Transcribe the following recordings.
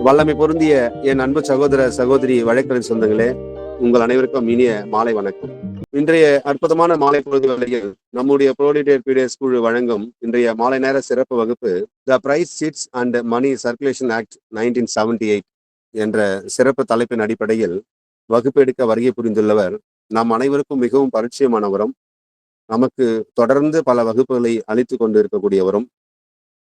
வல்லமை பொருந்திய என் அன்பு சகோதர சகோதரி வழக்கறிஞர் சொந்தங்களே, உங்கள் அனைவருக்கும் இனிய மாலை வணக்கம். இன்றைய அற்புதமான மாலை பொழுது வேளையில் நம்முடைய ப்ரோலிட்டேர் பீடிஎஸ் குழு வழங்கும் இன்றைய மாலை நேர சிறப்பு வகுப்பு the prize chits and money circulation act 1978 என்ற சிறப்பு தலைப்பின் அடிப்படையில் வகுப்பு எடுக்க வருகை புரிந்துள்ளவர் நம் அனைவருக்கும் மிகவும் பரிச்சயமானவரும், நமக்கு தொடர்ந்து பல வகுப்புகளை அளித்துக் கொண்டு இருக்கக்கூடியவரும்,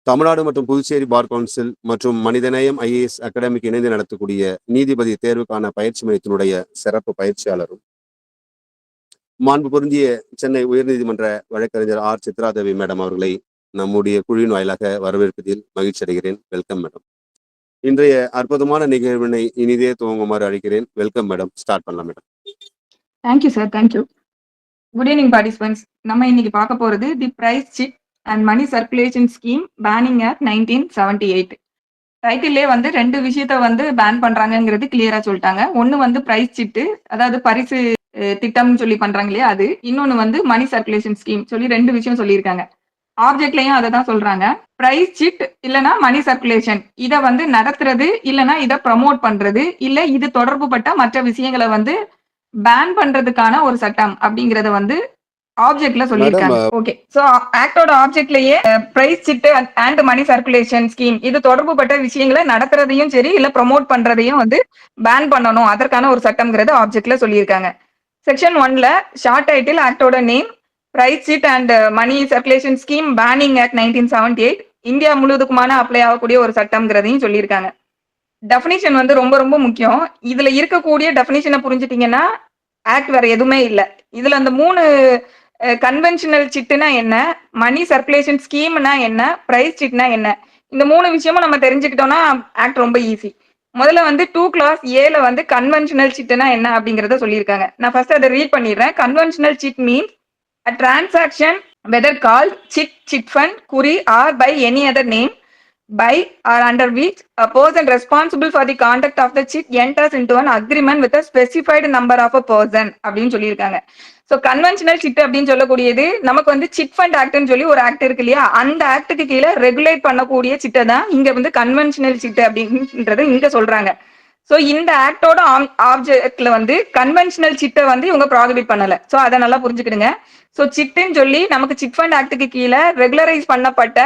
தமிழ்நாடு மற்றும் புதுச்சேரி பார் கவுன்சில் மற்றும் மனிதநேயம் ஐஏஎஸ் அகாடமிக்கு இணைந்து நடத்தக்கூடிய நீதிபதி தேர்வுக்கான பயிற்சி மையத்தினுடைய சிறப்பு பயிற்சியாளரும், மாண்பு பொருந்திய சென்னை உயர்நீதிமன்ற வழக்கறிஞர் ஆர் சித்ராதேவி மேடம் அவர்களை நம்முடைய குழுவின் வாயிலாக வரவேற்பதில் மகிழ்ச்சி அடைகிறேன். Welcome madam. இன்றைய அற்புதமான நிகழ்வினை இனிதே துவங்குமாறு அழைக்கிறேன். Welcome madam. ஸ்டார்ட் பண்ணலாம் madam. Thank you sir. Thank you. Good evening participants. நம்ம இன்னைக்கு பார்க்க போறது the prize chit and money circulation scheme banning act 1978. டைட்டிலே வந்து ரெண்டு விஷயத்த வந்து பேன் பண்றாங்கிறது கிளியரா சொல்லிட்டாங்க. ஒன்னு வந்து பிரைஸ் சிட்டு, அதாவது பரிசு திட்டம்னு சொல்லி பண்றாங்க இல்லையா அது. இன்னொன்னு வந்து மணி சர்க்குலேஷன் ஸ்கீம் சொல்லி ரெண்டு விஷயம் சொல்லியிருக்காங்க. ஆப்ஜெக்ட்லயும் அதை தான் சொல்றாங்க. பிரைஸ் சிட் இல்லனா மணி சர்க்குலேஷன், இதை வந்து நடத்துறது இல்லனா இதை ப்ரமோட் பண்றது இல்ல இது தொடர்பு பட்ட மற்ற விஷயங்களை வந்து பேன் பண்றதுக்கான ஒரு சட்டம் அப்படிங்கறத வந்து ஆப்ஜெக்ட்ல சொல்லியிருக்காங்க. ஓகே, சோ ஆக்டோட ஆப்ஜெக்ட்லயே prize chit and money circulation scheme இது தொடர்பு பட்ட விஷயங்களை நடத்துறதையும் சரி இல்ல ப்ரமோட் பண்றதையும் வந்து பேன் பண்ணணும், அதற்கான ஒரு சட்டம்ங்கிறது ஆப்ஜெக்ட்ல சொல்லியிருக்காங்க. செக்ஷன் 1ல ஷார்ட் டைட்டில் ஆக்டோட name prize chit and money circulation scheme banning act 1978 India முழுவதுக்குமான அப்ளை ஆகக்கூடிய ஒரு சட்டம்ங்கிறதையும் சொல்லியிருக்காங்க. டெஃபினிஷன் வந்து ரொம்ப ரொம்ப முக்கியம். இதுல இருக்கக்கூடிய டெஃபினிஷனை புரிஞ்சுட்டீங்கன்னா ஆக்ட் வேற எதுவுமே இல்லை. இதுல அந்த மூணு கன்வென்ஷனல் சிட்டுனா என்ன, மணி சர்க்குலேஷன் ஸ்கீம்னா என்ன, பிரைஸ் சிட்னா என்ன, இந்த மூணு விஷயமும் நம்ம தெரிஞ்சுக்கிட்டோம்னா ஆக்ட் ரொம்ப ஈஸி. முதல்ல வந்து 2 clause ஏல வந்து கன்வென்ஷனல் சிட்டுனா என்ன அப்படிங்கறத சொல்லியிருக்காங்க. நான் ஃபர்ஸ்ட் அதை ரீட் பண்ணிடுறேன். Conventional chit means a transaction whether called chit, chit fund, kuri or by any other name by or under which a person responsible for the conduct of the chit enters into an agreement with a specified number of a person அப்படின்னு சொல்லியிருக்காங்க. So conventional chit அப்படின்னு சொல்லக்கூடியது நமக்கு வந்து chit fund ஆக்ட்னு சொல்லி ஒரு act இருக்கு இல்லையா, அந்த ஆக்டுக்கு கீழே ரெகுலேட் பண்ணக்கூடிய சிட்டை தான் இங்க வந்து கன்வென்ஷனல் சிட் அப்படின்றது இங்க சொல்றாங்க. ஸோ இந்த ஆக்டோட ஆப்ஜெக்ட்ல வந்து கன்வென்ஷனல் சிட்டை வந்து இவங்க ப்ராகிபிட் பண்ணல. ஸோ அதை நல்லா புரிஞ்சுக்கிடுங்க. ஸோ சிட்டுன்னு சொல்லி நமக்கு சிட் ஃபண்ட் ஆக்டுக்கு கீழே ரெகுலரைஸ் பண்ணப்பட்ட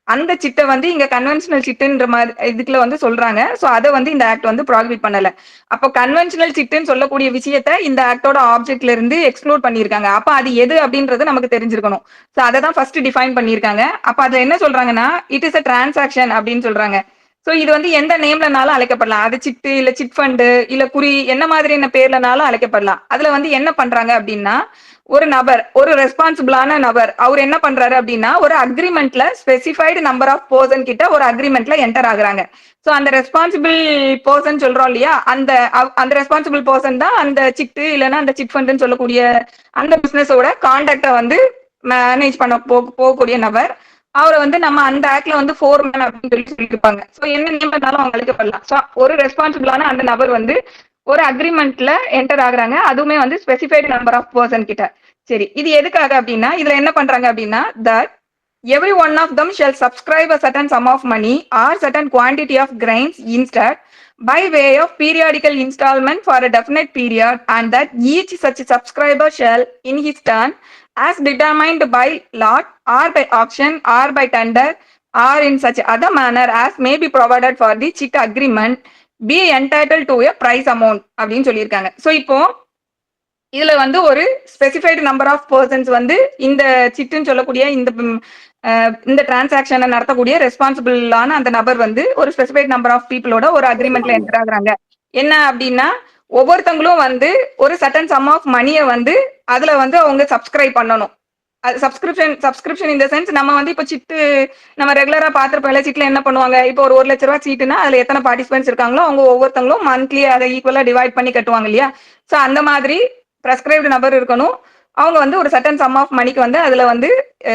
அந்த சிட்டை வந்து இங்க கன்வென்ஷனல் சிட்டுன்ற மாதிரி இதுக்குள்ள வந்து சொல்றாங்க. ஸோ அதை வந்து இந்த ஆக்ட் வந்து ப்ராகிபிட் பண்ணல. அப்போ கன்வென்ஷனல் சிட்டுன்னு சொல்லக்கூடிய விஷயத்த இந்த ஆக்டோட ஆப்ஜெக்ட்ல இருந்து எக்ஸ்க்ளூட் பண்ணியிருக்காங்க. அப்ப அது எது அப்படின்றது நமக்கு தெரிஞ்சிருக்கணும். ஸோ அதை தான் ஃபர்ஸ்ட் டிஃபைன் பண்ணியிருக்காங்க. அப்ப அதுல என்ன சொல்றாங்கன்னா இட் இஸ் அ டிரான்சாக்ஷன் அப்படின்னு சொல்றாங்க. சோ இது வந்து எந்த நேம்லனாலும் அழைக்கப்படலாம். அது சிட்டு இல்ல சிட் ஃபண்டு இல்ல குறி என்ன மாதிரியான பேர்லனாலும் அழைக்கப்படலாம். அதுல வந்து என்ன பண்றாங்க அப்படின்னா ஒரு நபர், ஒரு ரெஸ்பான்சிபிளான நபர், அவர் என்ன பண்றாரு அப்படின்னா ஒரு அக்ரிமெண்ட்ல ஸ்பெசிஃபைடு நம்பர் ஆஃப் பர்சன் கிட்ட ஒரு அக்ரிமெண்ட்ல என்டர் ஆகுறாங்க. சோ அந்த ரெஸ்பான்சிபிள் பர்சன் சொல்றோம் இல்லையா, அந்த ரெஸ்பான்சிபிள் பர்சன் தான் அந்த சிட்டு இல்லைன்னா அந்த சிட் ஃபண்டுன்னு சொல்லக்கூடிய அந்த பிசினஸோட கான்டாக்டை வந்து மேனேஜ் பண்ண போகக்கூடிய நபர். அவரை வந்து நம்ம அந்த ஆக்ட்ல வந்து ஃபோர்மேன் அப்படின்னு சொல்லி சொல்லியிருப்பாங்க. ஸோ என்ன நேம்னாலும் அவங்க அழைக்கப்படலாம். ஸோ ஒரு ரெஸ்பான்சிபிளான அந்த நபர் வந்து ஒரு அக்ரிமெண்ட்ல என்டர் ஆகுறாங்க, அதுவுமே வந்து ஸ்பெசிஃபைடு நம்பர் ஆஃப் பர்சன் கிட்ட. சரி, இது எதுக்காக அப்படின்னா இதுல என்ன பண்றாங்க அப்படின்னா that every one of them shall subscribe a certain sum of money or certain quantity of grains instead by way of periodical installment for a definite period, and that each such subscriber shall in his turn as determined by lot or by auction or by tender or in such other manner as may be provided for the chit agreement be entitled to a price amount அப்படின்னு சொல்லியிருக்காங்க. So இப்போ இதுல வந்து ஒரு specified number of persons வந்து இந்த சிட்டுன்னு சொல்லக்கூடிய இந்த டிரான்சாக்சனை நடத்தக்கூடிய ரெஸ்பான்சிபிளான அந்த நபர் வந்து ஒரு ஸ்பெசிஃபைட் நம்பர் ஆஃப் பீப்புளோட ஒரு அக்ரிமெண்ட்ல என்டர் ஆகுறாங்க. என்ன அப்படின்னா ஒவ்வொருத்தங்களும் வந்து ஒரு சர்டன் சம் ஆஃப் மணியை வந்து அதுல வந்து அவங்க சப்ஸ்கிரைப் பண்ணணும். சப்ஸ்கிரிப்ஷன் இந்த சென்ஸ் நம்ம வந்து இப்போ சிட்டு நம்ம ரெகுலரா பாத்திருப்போம். சிட்ல என்ன பண்ணுவாங்க, இப்போ ஒரு 1 லட்ச ரூபாய் சீட்டுனா அதுல எத்தனை பார்ட்டிசிபென்ட்ஸ் இருக்காங்களோ அவங்க ஒவ்வொருத்தங்களும் மந்த்லி அதை ஈக்குவலா டிவைட் பண்ணி கட்டுவாங்க இல்லையா. ஸோ அந்த மாதிரி ப்ரெஸ்கிரைப்டு நபர் இருக்கணும். அவங்க வந்து ஒரு சர்டன் சம் ஆஃப் மணிக்கு வந்து அதுல வந்து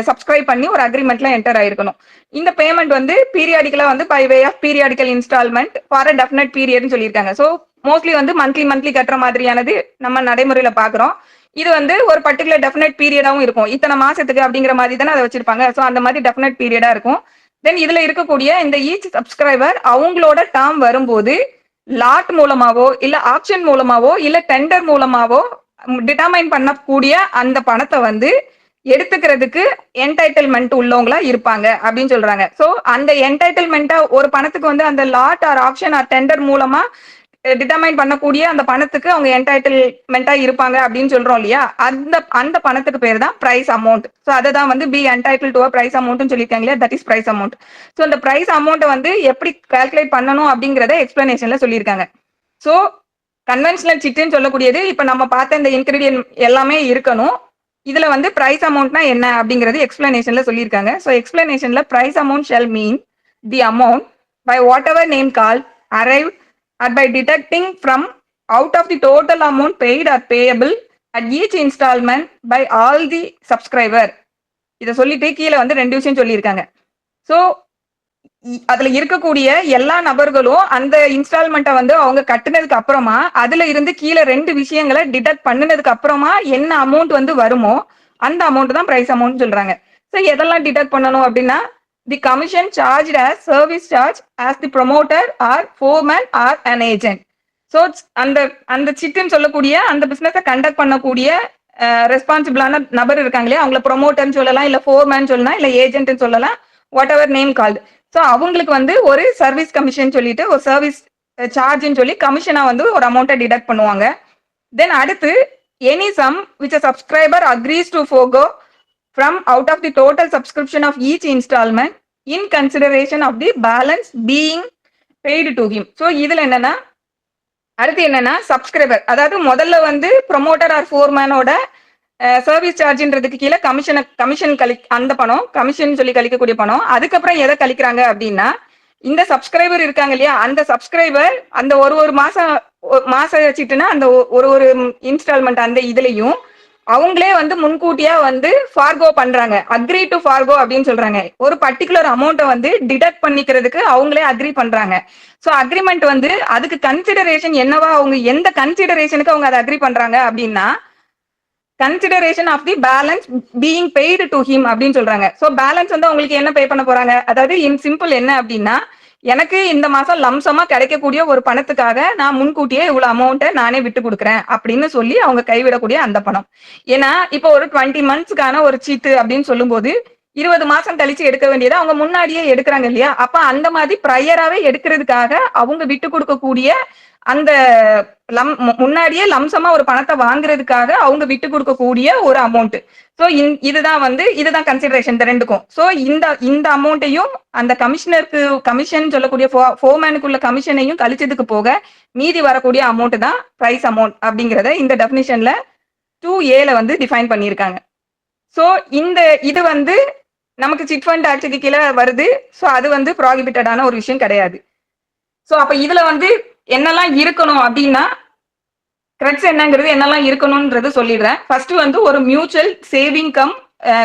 சப்ஸ்கிரைப் பண்ணி ஒரு அக்ரிமெண்ட்ல என்டர் ஆயிருக்கணும். இந்த பேமெண்ட் வந்து பீரியாடிக்கலா வந்து by way of periodical instalment for a definite பீரியட்னு சொல்லியிருக்காங்க. ஸோ மோஸ்ட்லி வந்து மந்த்லி கட்டுற மாதிரியானது நம்ம நடைமுறையில பாக்குறோம். இது வந்து ஒரு பர்டிகுலர் டெஃபினட் பீரியடாவும் இருக்கும். இத்தனை மாசத்துக்கு அப்படிங்கிற மாதிரி தானே அதை வச்சிருப்பாங்க. ஸோ அந்த மாதிரி டெஃபினட் பீரியடா இருக்கும். தென் இதுல இருக்கக்கூடிய இந்த ஈச் சப்ஸ்கிரைபர் அவங்களோட டேர்ம் வரும்போது லாட் மூலமாவோ இல்ல ஆப்ஷன் மூலமாவோ இல்ல டெண்டர் மூலமாவோ டிட்டர்மைன் பண்ணக்கூடிய அந்த பணத்தை வந்து எடுத்துக்கிறதுக்கு என்டைட்டில்மெண்ட் உள்ளவங்களா இருப்பாங்க அப்படின்னு சொல்றாங்க. சோ அந்த என்டைட்டில்மெண்ட்டா ஒரு பணத்துக்கு வந்து அந்த lot or option or tender மூலமா டிட்டர்மைன் பண்ணக்கூடிய அந்த பணத்துக்கு அவங்க என்டைட்டில்மெண்டா இருப்பாங்க அப்படின்னு சொல்றோம் இல்லையா, அந்த அந்த பணத்துக்கு பேர் தான் பிரைஸ் அமௌண்ட். ஸோ அதை தான் வந்து பி என்டைட்டில் டு பிரைஸ் அமௌண்ட்னு சொல்லியிருக்காங்க இல்லையா, that is prize amount. So இந்த பிரைஸ் அமௌண்ட் வந்து எப்படி கால்குலேட் பண்ணணும் அப்படிங்கறத எக்ஸ்பிளனேஷன்ல சொல்லியிருக்காங்க. ஸோ கன்வென்ஷனல் சிட்டுன்னு சொல்லக்கூடியது இப்ப நம்ம பார்த்த இந்த இன்கிரீடியன்ட் எல்லாமே இருக்கணும். இதுல வந்து பிரைஸ் அமௌண்ட்னா என்ன அப்படிங்கிறது எக்ஸ்பிளனேஷன்ல சொல்லியிருக்காங்க. ஸோ எக்ஸ்பிளனேஷன்ல prize amount shall mean the amount by whatever name call arrive at by deducting from out of the total amount paid or payable at each instalment by all the subscriber. இதை சொல்லிட்டு கீழே வந்து 2 விஷயம் சொல்லியிருக்காங்க. So அதுல இருக்கக்கூடிய எல்லா நபர்களும் அந்த இன்ஸ்டால்மெண்ட்டை வந்து அவங்க கட்டுனதுக்கு அப்புறமா அதுல இருந்து கீழே 2 விஷயங்களை டிடக்ட் பண்ணினதுக்கு அப்புறமா என்ன அமௌண்ட் வந்து வருமோ அந்த அமௌண்ட் தான் பிரைஸ் அமௌண்ட் சொல்றாங்க. ஸோ எதெல்லாம் டிடக்ட் பண்ணணும் அப்படின்னா the commission charge as service charge as the promoter or foreman or an agent. So அந்த அந்த சிட்டுன்னு சொல்லக்கூடிய அந்த பிசினஸை கண்டக்ட் பண்ணக்கூடிய ரெஸ்பான்சிபிளான நபர் இருக்காங்க இல்லையா, அவங்கள ப்ரொமோட்டர்னு சொல்லலாம், இல்ல ஃபோர்மேன் சொல்லலாம், இல்ல ஏஜென்ட்னு சொல்லலாம், what ever name called. So அவங்களுக்கு வந்து ஒரு சர்வீஸ் கமிஷன் சொல்லிட்டு ஒரு சர்வீஸ் சார்ஜ்னு சொல்லி கமிஷனா வந்து ஒரு அமௌண்ட்டை டிடக்ட் பண்ணுவாங்க. தென் அடுத்து any sum which a subscriber agrees to forgo from out of the total subscription of each instalment in consideration of the balance being paid to him. So இதுல என்னன்னா அடுத்து என்னன்னா சப்ஸ்கிரைபர், அதாவது முதல்ல வந்து ப்ரொமோட்டர் ஆர் ஃபோர்மேனோட service சார்ஜ்ன்றதுக்கு கீழே கமிஷன் அந்த பணம் கமிஷன் சொல்லி கழிக்கக்கூடிய பணம். அதுக்கப்புறம் எதை கழிக்கிறாங்க அப்படின்னா இந்த சப்ஸ்கிரைபர் இருக்காங்க இல்லையா, அந்த சப்ஸ்கிரைபர் அந்த ஒரு மாச வச்சுட்டுனா அந்த ஒரு இன்ஸ்டால்மெண்ட் அந்த இதுலயும் அவங்களே வந்து முன்கூட்டியா வந்து ஃபார்கோ பண்றாங்க, அக்ரி டு ஃபார்கோ அப்படின்னு சொல்றாங்க. ஒரு பர்டிகுலர் அமௌண்ட்டை வந்து டிடக்ட் பண்ணிக்கிறதுக்கு அவங்களே அக்ரி பண்றாங்க. ஸோ அக்ரிமெண்ட் வந்து அதுக்கு கன்சிடரேஷன் என்னவா, அவங்க எந்த கன்சிடரேஷனுக்கு அவங்க அதை அக்ரி பண்றாங்க அப்படின்னா consideration of the balance being paid to him அப்படின்னு சொல்றாங்க. ஸோ பேலன்ஸ் வந்து அவங்களுக்கு என்ன பே பண்ண போறாங்க, அதாவது இன் சிம்பிள் என்ன அப்படின்னா எனக்கு இந்த மாசம் லம்சமா கிடைக்கக்கூடிய ஒரு பணத்துக்காக நான் முன்கூட்டியே இவ்வளவு அமௌண்ட்டை நானே விட்டு கொடுக்குறேன் அப்படின்னு சொல்லி அவங்க கைவிடக்கூடிய அந்த பணம். ஏன்னா இப்போ ஒரு 20 மந்த்ஸ்க்கான ஒரு சீட்டு அப்படின்னு சொல்லும் போது 20 மாசம் கழிச்சு எடுக்க வேண்டியதை அவங்க முன்னாடியே எடுக்கிறாங்க இல்லையா, அப்ப அந்த மாதிரி ப்ரையராவே எடுக்கிறதுக்காக அவங்க விட்டு கொடுக்கக்கூடிய அந்த முன்னாடியே லம்சமா ஒரு பணத்தை வாங்குறதுக்காக அவங்க விட்டு கொடுக்கக்கூடிய ஒரு அமௌண்ட். ஸோ இதுதான் கன்சிடரேஷன் இந்த ரெண்டுக்கும். ஸோ இந்த அமௌண்ட்டையும் அந்த கமிஷனருக்கு கமிஷன் சொல்லக்கூடிய ஃபோர்மேனுக்குள்ள கமிஷனையும் கழிச்சதுக்கு போக மீதி வரக்கூடிய அமௌண்ட் தான் பிரைஸ் அமௌண்ட் அப்படிங்கிறத இந்த டெஃபினிஷன்ல 2A வந்து டிஃபைன் பண்ணியிருக்காங்க. ஸோ இது வந்து நமக்கு சிட் ஃபண்ட் ஆக்டுக்கு கீழே வருது. ஸோ அது வந்து ப்ராஹிபிட்டடான ஒரு விஷயம் கிடையாது. ஸோ அப்ப இதுல வந்து என்னெல்லாம் இருக்கணும் அப்படின்னா கிரெட்ஸ் என்னங்கிறது என்னெல்லாம் இருக்கணும்ன்றது சொல்லிடுறேன். ஃபர்ஸ்ட் வந்து ஒரு மியூச்சுவல் சேவிங் கம்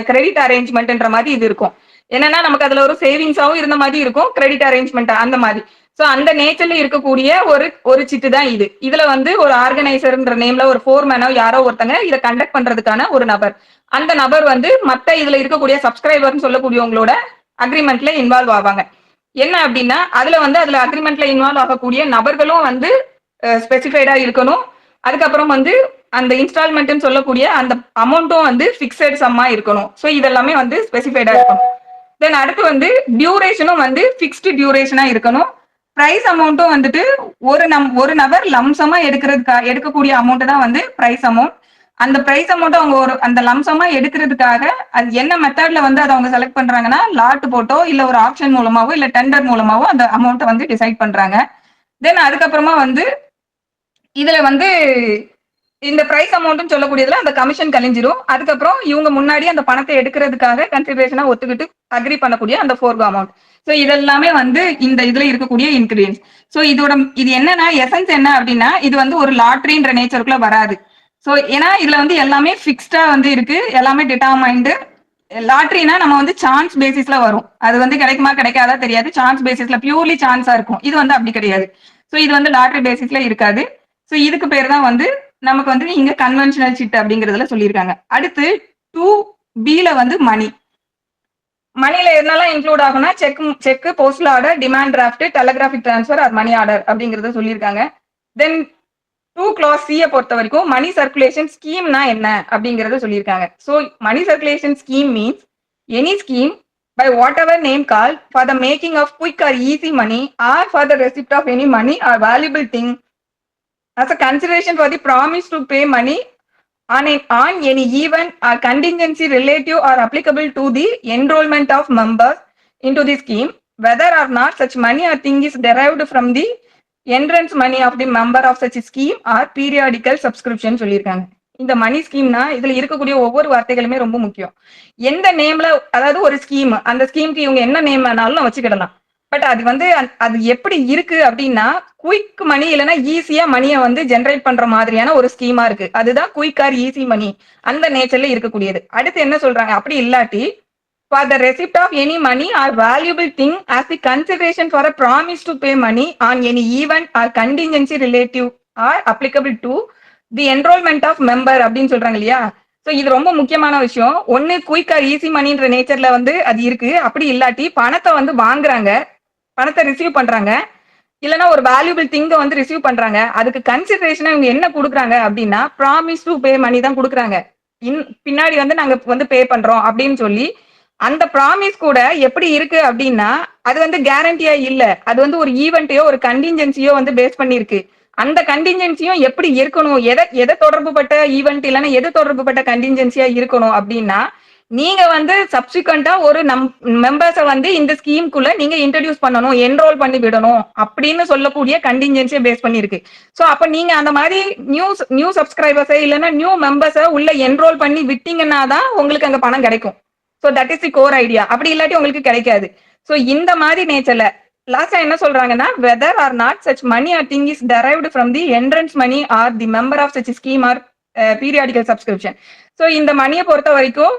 கிரெடிட் அரேஞ்ச்மெண்ட்ன்ற மாதிரி இது இருக்கும். என்னன்னா நமக்கு அதுல ஒரு சேவிங்ஸாவும் இருந்த மாதிரி இருக்கும், கிரெடிட் அரேஞ்ச்மெண்ட் அந்த மாதிரி. ஸோ அந்த நேச்சர்ல இருக்கக்கூடிய ஒரு சிட்டு தான் இது. இதுல வந்து ஒரு ஆர்கனைசர்ன்ற நேம்ல ஒரு ஃபோர்மேனோ யாரோ ஒருத்தங்க இதை கண்டக்ட் பண்றதுக்கான ஒரு நபர், அந்த நபர் வந்து மத்த இதுல இருக்கக்கூடிய சப்ஸ்கிரைபர்னு சொல்லக்கூடியவங்களோட அக்ரிமெண்ட்ல இன்வால்வ் ஆவாங்க. என்ன அப்படின்னா அதுல அக்ரிமெண்ட்ல இன்வால்வ் ஆகக்கூடிய நபர்களும் வந்து ஸ்பெசிஃபைடா இருக்கணும். அதுக்கப்புறம் வந்து அந்த இன்ஸ்டால்மெண்ட்னு சொல்லக்கூடிய அந்த அமௌண்ட்டும் வந்து ஃபிக்ஸட் சம்மா இருக்கணும். ஸோ இதெல்லாமே வந்து ஸ்பெசிஃபைடா இருக்கணும். தென் அடுத்து வந்து டியூரேஷனும் வந்து ஃபிக்ஸ்டு டியூரேஷனா இருக்கணும். பிரைஸ் அமௌண்ட்டும் வந்துட்டு ஒரு நபர் லம்சமா எடுக்கக்கூடிய அமௌண்ட் தான் வந்து பிரைஸ் அமௌண்ட். அந்த பிரைஸ் அமௌண்ட் அவங்க அந்த லம்சமா எடுக்கிறதுக்காக அது என்ன மெத்தட்ல வந்து அதை அவங்க செலக்ட் பண்றாங்கன்னா லாட் போட்டோ இல்ல ஒரு ஆப்ஷன் மூலமாவோ இல்ல டெண்டர் மூலமாவோ அந்த அமௌண்ட்டை வந்து டிசைட் பண்றாங்க. தென் அதுக்கப்புறமா வந்து இதுல வந்து இந்த பிரைஸ் அமௌண்ட்னு சொல்லக்கூடியதுல அந்த கமிஷன் கழிஞ்சிரும். அதுக்கப்புறம் இவங்க முன்னாடி அந்த பணத்தை எடுக்கிறதுக்காக கன்சிடரேஷனா ஒத்துக்கிட்டு அக்ரி பண்ணக்கூடிய அந்த ஃபோர்கோ அமௌண்ட். ஸோ இதெல்லாமே வந்து இந்த இதுல இருக்கக்கூடிய இன்கிரீடியன்ஸ். ஸோ இது என்னன்னா எசன்ஸ் என்ன அப்படின்னா இது வந்து ஒரு லாட்ரின்ற நேச்சருக்குள்ள வராது. ஸோ ஏன்னா இதுல வந்து எல்லாமே ஃபிக்ஸ்டா வந்து இருக்கு, எல்லாமே டிட்டர்மைண்டு. லாட்ரினா நம்ம வந்து சான்ஸ் பேசிஸ்ல வரும், அது வந்து கிடைக்குமா கிடைக்காதா தெரியாது, சான்ஸ் பேசிஸ்ல பியூர்லி சான்ஸா இருக்கும். இது வந்து அப்படி கிடையாது. ஸோ இது வந்து லாட்ரி பேசிஸ்ல இருக்காது. ஸோ இதுக்கு பேர் தான் வந்து நமக்கு வந்து இங்க கன்வென்ஷனல் சிட் அப்படிங்கிறதுல சொல்லியிருக்காங்க. அடுத்து 2B வந்து மணில என்னெல்லாம் இன்க்ளூட் ஆகும்னா cheque, postal order, demand draft, telegraphic transfer or money order அப்படிங்கறத சொல்லியிருக்காங்க. தென் 2 clause C பொறுத்த வரைக்கும் மணி சர்க்குலேஷன் ஸ்கீம்னா என்ன அப்படிங்கறத சொல்லியிருக்காங்க. So money circulation scheme means any scheme by whatever name called for the making of quick or easy money or for the receipt of any money or valuable thing as a consideration for the promise to pay money on any event or contingency relative or applicable to the enrollment of members into the scheme, whether or not such money or thing is derived from the entrance money of the member of such scheme or periodical subscription சொல்லியிருக்காங்க. இந்த மணி ஸ்கீம்னா இதுல இருக்கக்கூடிய ஒவ்வொரு வார்த்தைகளுமே ரொம்ப முக்கியம். எந்த நேம்ல, அதாவது ஒரு ஸ்கீம், அந்த ஸ்கீமுக்கு இவங்க என்ன நேம் வேணாலும் வச்சுக்கிடலாம். பட் அது வந்து அது எப்படி இருக்கு அப்படின்னா குயிக் மணி இல்லைன்னா ஈஸியா மணியை வந்து ஜென்ரேட் பண்ற மாதிரியான ஒரு ஸ்கீமா இருக்கு. அதுதான் குயிக் ஆர் ஈஸி மணி, அந்த நேச்சர்ல இருக்கக்கூடியது. அடுத்து என்ன சொல்றாங்க, அப்படி இல்லாட்டி for the receipt of any money or valuable thing as the consideration for a promise to pay money on any event or contingency relative or applicable to the enrollment of member அப்படின்னு சொல்றாங்க இல்லையா. So இது ரொம்ப முக்கியமான விஷயம். ஒன்னு quick R easy மணின்ற நேச்சர்ல வந்து அது இருக்கு. அப்படி இல்லாட்டி பணத்தை வந்து வாங்குறாங்க, பணத்தை ரிசீவ் பண்றாங்க, இல்லைன்னா ஒரு வேல்யூபிள் திங்க வந்து ரிசீவ் பண்றாங்க. அதுக்கு கன்சிடரேஷனா இவங்க என்ன கொடுக்குறாங்க அப்படின்னா ப்ராமிஸ் டு பே மணி தான் கொடுக்குறாங்க. பின்னாடி வந்து நாங்க வந்து பே பண்றோம் அப்படின்னு சொல்லி அந்த ப்ராமிஸ் கூட எப்படி இருக்கு அப்படின்னா அது வந்து கேரண்டியா இல்ல. அது வந்து ஒரு ஈவெண்ட்டையோ ஒரு கண்டிஞ்சன்சியோ வந்து பேஸ் பண்ணிருக்கு. அந்த கண்டிஞ்சன்சியும் எப்படி இருக்கணும், எதை தொடர்புபட்ட ஈவெண்ட் இல்லைன்னா எது தொடர்புபட்ட கண்டிஞ்சன்சியா இருக்கணும் அப்படின்னா நீங்க வந்து சப்சிக்வெண்டா ஒரு மெம்பர்ஸை வந்து இந்த ஸ்கீம்குள்ள நீங்க இன்ட்ரடியூஸ் பண்ணணும், என்ரோல் பண்ணி விடணும் அப்படின்னு சொல்லக்கூடிய கண்டிஞ்சன்சியை பேஸ் பண்ணிருக்கு. ஸோ அப்ப நீங்க அந்த மாதிரி நியூ சப்ஸ்கிரைபர்ஸை இல்லைன்னா நியூ மெம்பர்ஸை உள்ள என்ரோல் பண்ணி விட்டீங்கன்னா தான் உங்களுக்கு அங்க பணம் கிடைக்கும். So that is the core idea. அப்படி இல்லாட்டி உங்களுக்கு கிடைக்காது. ஸோ இந்த மாதிரி நேச்சர்ல லாஸ்டா என்ன சொல்றாங்கன்னா whether or not such money or thing is derived from the entrance money or the member of such scheme or periodical subscription. So இந்த மணியை பொறுத்த வரைக்கும்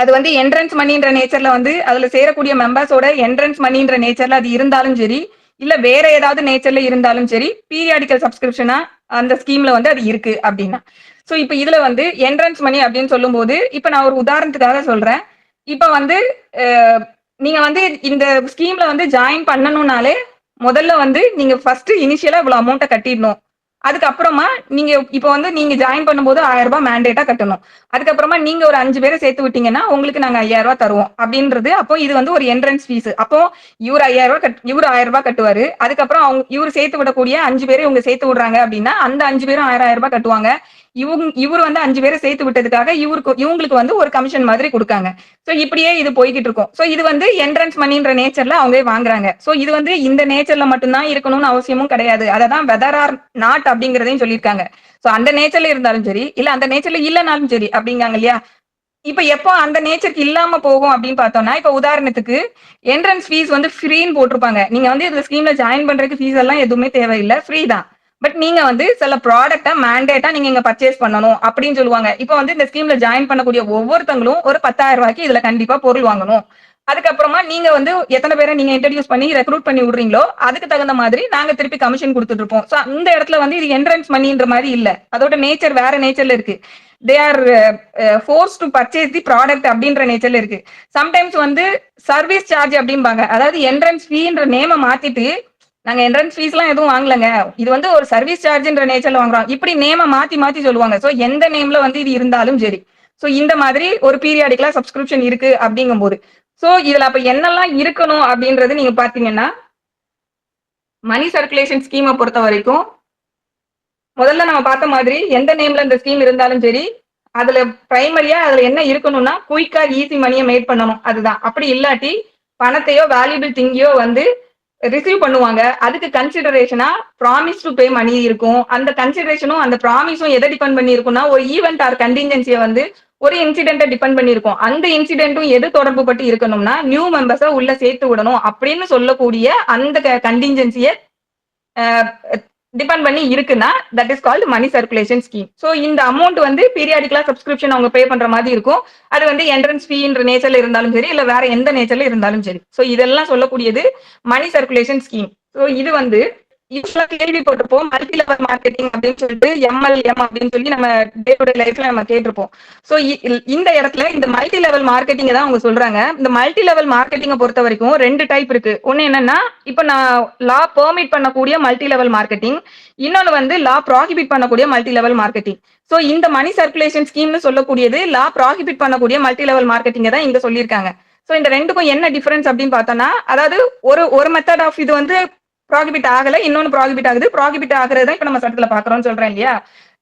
அது வந்து என்ட்ரன்ஸ் மணின்ற நேச்சர்ல வந்து அதுல சேரக்கூடிய மெம்பர்ஸோட என்ட்ரன்ஸ் மணின்ற நேச்சர்ல அது இருந்தாலும் சரி, இல்ல வேற ஏதாவது நேச்சர்ல இருந்தாலும் சரி, பீரியாடிக்கல் சப்ஸ்கிரிப்ஷனா அந்த ஸ்கீம்ல வந்து அது இருக்கு அப்படின்னா. ஸோ இப்போ இதுல வந்து என்ட்ரன்ஸ் மணி அப்படின்னு சொல்லும் போது இப்ப நான் ஒரு உதாரணத்துக்காக சொல்றேன். இப்ப வந்து நீங்க வந்து இந்த ஸ்கீம்ல வந்து ஜாயின் பண்ணணும்னாலே முதல்ல வந்து நீங்க ஃபர்ஸ்ட் இனிஷியலா இவ்வளவு அமௌண்ட்டை கட்டிடணும். அதுக்கப்புறமா நீங்க இப்ப வந்து நீங்க ஜாயின் பண்ணும்போது 1000 ரூபாய் மேண்டேட்டா கட்டணும். அதுக்கப்புறமா நீங்க ஒரு 5 பேரை சேர்த்து விட்டீங்கன்னா உங்களுக்கு நாங்க 5000 ரூபாய் தருவோம் அப்படின்றது. அப்போ இது வந்து ஒரு என்ட்ரன்ஸ் ஃபீஸ். அப்போ இவர் 5000 ரூபாய் இவர் 1000 ரூபாய் கட்டுவாரு. அதுக்கப்புறம் அவங்க இவர் சேர்த்து விடக்கூடிய 5 பேரை இவங்க சேர்த்து விடுறாங்க அப்படின்னா அந்த 5 பேரும் 1000 ரூபாய் கட்டுவாங்க. இவர் வந்து 5 பேரை சேர்த்து விட்டதுக்காக இவங்களுக்கு வந்து ஒரு கமிஷன் மாதிரி கொடுக்காங்க. சோ இப்படியே இது போய்கிட்டு இருக்கும். சோ இது வந்து என்ட்ரன்ஸ் மணின்ற நேச்சர்ல அவங்க வாங்குறாங்க. சோ இது வந்து இந்த நேச்சர்ல மட்டும்தான் இருக்கணும்னு அவசியமும் கிடையாது. அததான் வெதர் ஆர் நாட் அப்படிங்கறதையும் சொல்லியிருக்காங்க. சோ அந்த நேச்சர்ல இருந்தாலும் சரி, இல்ல அந்த நேச்சர்ல இல்லைனாலும் சரி அப்படிங்காங்க இல்லையா. இப்ப எப்போ அந்த நேச்சருக்கு இல்லாம போகும் அப்படின்னு பார்த்தோம்னா, இப்ப உதாரணத்துக்கு என்ட்ரன்ஸ் ஃபீஸ் வந்து ஃப்ரீன்னு போட்டிருப்பாங்க. நீங்க வந்து இந்த ஸ்கீம்ல ஜாயின் பண்றதுக்கு ஃபீஸ் எல்லாம் எதுவுமே தேவையில்லை, ஃப்ரீ தான். பட் நீங்க வந்து சில ப்ராடக்ட்டை மேண்டேட்டா நீங்க இங்க பர்ச்சேஸ் பண்ணணும் அப்படின்னு சொல்லுவாங்க. இப்ப வந்து இந்த ஸ்கீம்ல ஜாயின் பண்ணக்கூடிய ஒவ்வொருத்தங்களும் ஒரு 10,000 ரூபாய்க்கு இதுல கண்டிப்பா பொருள் வாங்கணும். அதுக்கப்புறமா நீங்க வந்து எத்தனை பேரை நீங்க இன்ட்ரடியூஸ் பண்ணி ரெக்ரூட் பண்ணி விடுறீங்களோ அதுக்கு தகுந்த மாதிரி நாங்க திருப்பி கமிஷன் கொடுத்துட்டு இருப்போம். சோ இந்த இடத்துல வந்து இது என்ட்ரன்ஸ் மணின்ற மாதிரி இல்ல, அதோட நேச்சர் வேற நேச்சர்ல இருக்கு. They are force to purchase the product அப்படின்ற நேச்சர்ல இருக்கு. சம்டைம்ஸ் வந்து சர்வீஸ் சார்ஜ் அப்படிம்பாங்க. அதாவது என்ட்ரன்ஸ் ஃபீன்ற நேமை மாத்திட்டு நாங்க என்ட்ரன்ஸ் ஃபீஸ் எல்லாம் எதுவும் வாங்கலங்க, இது வந்து ஒரு சர்வீஸ் சார்ஜ்ன்ற நேச்சர்ல வாங்குறோம், இப்படி நேமை மாத்தி சொல்லுவாங்க. சோ எந்த நேம்ல வந்து இது இருந்தாலும் சரி. சோ இந்த மாதிரி ஒரு பீரியாடிக்கலா சப்ஸ்கிரிப்ஷன் இருக்கு அப்படிங்கும் போது சோ இதுல அப்ப என்னெல்லாம் இருக்கணும் அப்படின்றது நீங்க பாத்தீங்கன்னா மணி சர்க்குலேஷன் ஸ்கீமை பொறுத்த வரைக்கும் முதல்ல நம்ம பார்த்த மாதிரி எந்த நேம்ல இந்த ஸ்கீம் இருந்தாலும் சரி, அதுல பிரைமரியா அதுல என்ன இருக்கணும்னா குயிக்கா ஈஸி மணியை மேட் பண்ணணும். அதுதான். அப்படி இல்லாட்டி பணத்தையோ வேல்யூபிள் திங்கையோ வந்து ரிசீவ் பண்ணுவாங்க. அதுக்கு கன்சிடரேஷனா ப்ராமிஸ் டு பே மணி இருக்கும். அந்த கன்சிடரேஷனும் அந்த ப்ராமிஸும் எதை டிபெண்ட் பண்ணி இருக்கும்னா ஒரு ஈவெண்ட் ஆர் கண்டிஞ்சன்சியை வந்து ஒரு இன்சிடென்ட்டை டிபெண்ட் பண்ணியிருக்கும். அந்த இன்சிடென்ட்டும் எது தொடர்பு பட்டு இருக்கணும்னா நியூ மெம்பர்ஸை உள்ள சேர்த்து விடணும் அப்படின்னு சொல்லக்கூடிய அந்த கண்டிஞ்சன்சியை டிபெண்ட் பண்ணி இருக்குன்னா that is called money circulation scheme. So இந்த அமௌண்ட் வந்து பீரியாடிக்கலா சப்ஸ்கிரிப்ஷன் அவங்க பே பண்ற மாதிரி இருக்கும். அது வந்து என்ட்ரன்ஸ் ஃபீன்ற நேச்சர்ல இருந்தாலும் சரி, இல்ல வேற எந்த நேச்சர்ல இருந்தாலும் சரி. ஸோ இதெல்லாம் சொல்லக்கூடியது மணி சர்க்குலேஷன் ஸ்கீம். ஸோ இது வந்து இப்பெல்லாம் கேள்விப்பட்டிருப்போம் மல்டி லெவல் மார்க்கெட்டிங் அப்படின்னு சொல்லிட்டு MLM அப்படின்னு சொல்லி நம்ம டே டு டே லைஃப்ல நம்ம கேட்டிருப்போம். சோ இந்த இடத்துல இந்த மல்டி லெவல் மார்க்கெட்டிங் தான் அவங்க சொல்றாங்க. இந்த மல்டி லெவல் மார்க்கெட்டிங்கை பொறுத்த வரைக்கும் 2 டைப் இருக்கு. ஒன்னு என்னன்னா, இப்ப நான் லா பெர்மிட் பண்ணக்கூடிய மல்டி லெவல் மார்க்கெட்டிங், இன்னொன்னு வந்து லா ப்ராஹிபிட் பண்ணக்கூடிய மல்டி லெவல் மார்க்கெட்டிங். சோ இந்த மணி சர்க்குலேஷன் ஸ்கீம்னு சொல்லக்கூடியது லா ப்ராஹிபிட் பண்ணக்கூடிய மல்டி லெவல் மார்க்கெட்டிங் தான் இங்க சொல்லியிருக்காங்க. சோ இந்த ரெண்டுக்கும் என்ன டிஃபரன்ஸ் அப்படின்னு பார்த்தோம்னா, அதாவது ஒரு ஒரு மெத்தட் ஆஃப் இது வந்து ப்ராகிபிட் ஆகல, இன்னொன்னு ப்ராகிபிட் ஆகுது. ப்ராகிபிட் ஆகுறது இப்ப நம்ம சட்டத்துல பாக்குறோம்னு சொல்றேன் இல்லையா?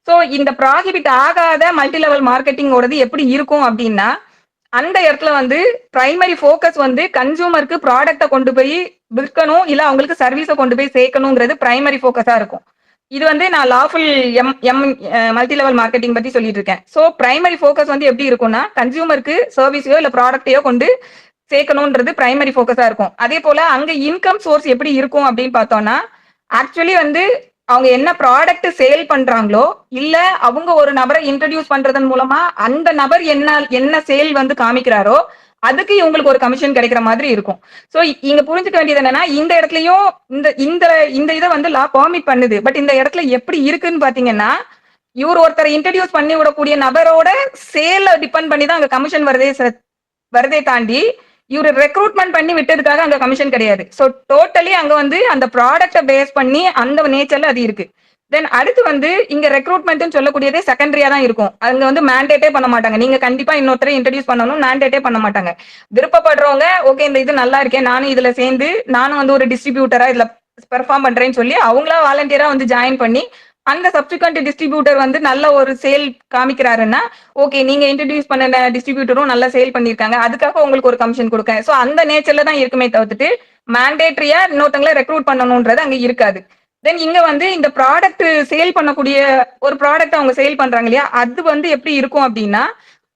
சோ இந்த ப்ராகிபிட் ஆகாத மல்டி லெவல் மார்க்கெட்டிங்கோடது எப்படி இருக்கும் அப்படின்னா, அந்த இடத்துல வந்து பிரைமரி ஃபோக்கஸ் வந்து கன்சூமருக்கு ப்ராடக்ட கொண்டு போய் விற்கணும், இல்ல அவங்களுக்கு சர்வீஸை கொண்டு போய் சேர்க்கணுங்கிறது பிரைமரி ஃபோக்கஸா இருக்கும். இது வந்து நான் lawful M M multi level marketing பத்தி சொல்லிட்டு இருக்கேன். சோ பிரைமரி ஃபோக்கஸ் வந்து எப்படி இருக்கும்னா, கன்சூமருக்கு சர்வீஸையோ இல்ல ப்ராடக்டையோ கொண்டு சேர்க்கணும்ன்றது பிரைமரி ஃபோக்கஸா இருக்கும். அதே போல அங்க இன்கம் சோர்ஸ் எப்படி இருக்கும் அப்படின்னு பார்த்தோம்னா, ஆக்சுவலி வந்து அவங்க என்ன ப்ராடக்ட் சேல் பண்றாங்களோ, இல்ல அவங்க ஒரு நபரை இன்ட்ரடியூஸ் பண்றதன் மூலமா அந்த நபர் என்ன சேல் வந்து காமிக்கிறாரோ, அதுக்கு இவங்களுக்கு ஒரு கமிஷன் கிடைக்கிற மாதிரி இருக்கும். சோ இங்க புரிஞ்சுக்க வேண்டியது என்னன்னா, இந்த இடத்துலயும் இந்த இந்த இந்த இதை வந்து லா பெர்மிட் பண்ணுது. பட் இந்த இடத்துல எப்படி இருக்குன்னு பாத்தீங்கன்னா, இவர் ஒருத்தரை இன்ட்ரடியூஸ் பண்ணி விடக்கூடிய நபரோட சேல டிபெண்ட் பண்ணி தான் அங்க கமிஷன் வருதே தாண்டி, இவரு ரெக்ரூட்மெண்ட் பண்ணி விட்டதுக்காக அங்க கமிஷன் கிடையாது. சோ டோட்டலி அங்க வந்து அந்த ப்ராடக்ட பேஸ் பண்ணி அந்த நேச்சர்ல அது இருக்கு. தென் அடுத்து வந்து இங்க ரெக்ரூட்மெண்ட் சொல்லக்கூடியதே செகண்டரியா தான் இருக்கும். அங்க வந்து மேண்டேட்டே பண்ண மாட்டாங்க. நீங்க கண்டிப்பா இன்னொருத்தரை இன்ட்ரடியூஸ் பண்ணணும் மேண்டேட்டே பண்ண மாட்டாங்க. விருப்பப்படுறவங்க ஓகே இந்த இது நல்லா இருக்கேன், நானும் இதுல சேர்ந்து நானும் வந்து ஒரு டிஸ்ட்ரிபியூட்டரா இதுல பெர்ஃபார்ம் பண்றேன்னு சொல்லி அவங்களா வாலண்டியரா வந்து ஜாயின் பண்ணி அந்த சப்சிக்வெண்ட் டிஸ்ட்ரிபியூட்டர் வந்து நல்ல ஒரு சேல் காமிக்கிறாருன்னா, ஓகே நீங்க இன்ட்ரடியூஸ் பண்ண டிஸ்ட்ரிபியூட்டரும் நல்லா சேல் பண்ணிருக்காங்க, அதுக்காக உங்களுக்கு ஒரு கமிஷன் கொடுக்க. சோ அந்த நேச்சர்ல தான் இருக்குமே தவிர்த்துட்டு மேண்டேட்டரியா இன்னொருத்தங்களை ரெக்ரூட் பண்ணணும்ன்றது அங்க இருக்காது. தென் இங்க வந்து இந்த ப்ராடக்ட் சேல் பண்ணக்கூடிய ஒரு ப்ராடக்ட் அவங்க சேல் பண்றாங்க இல்லையா, அது வந்து எப்படி இருக்கும் அப்படின்னா,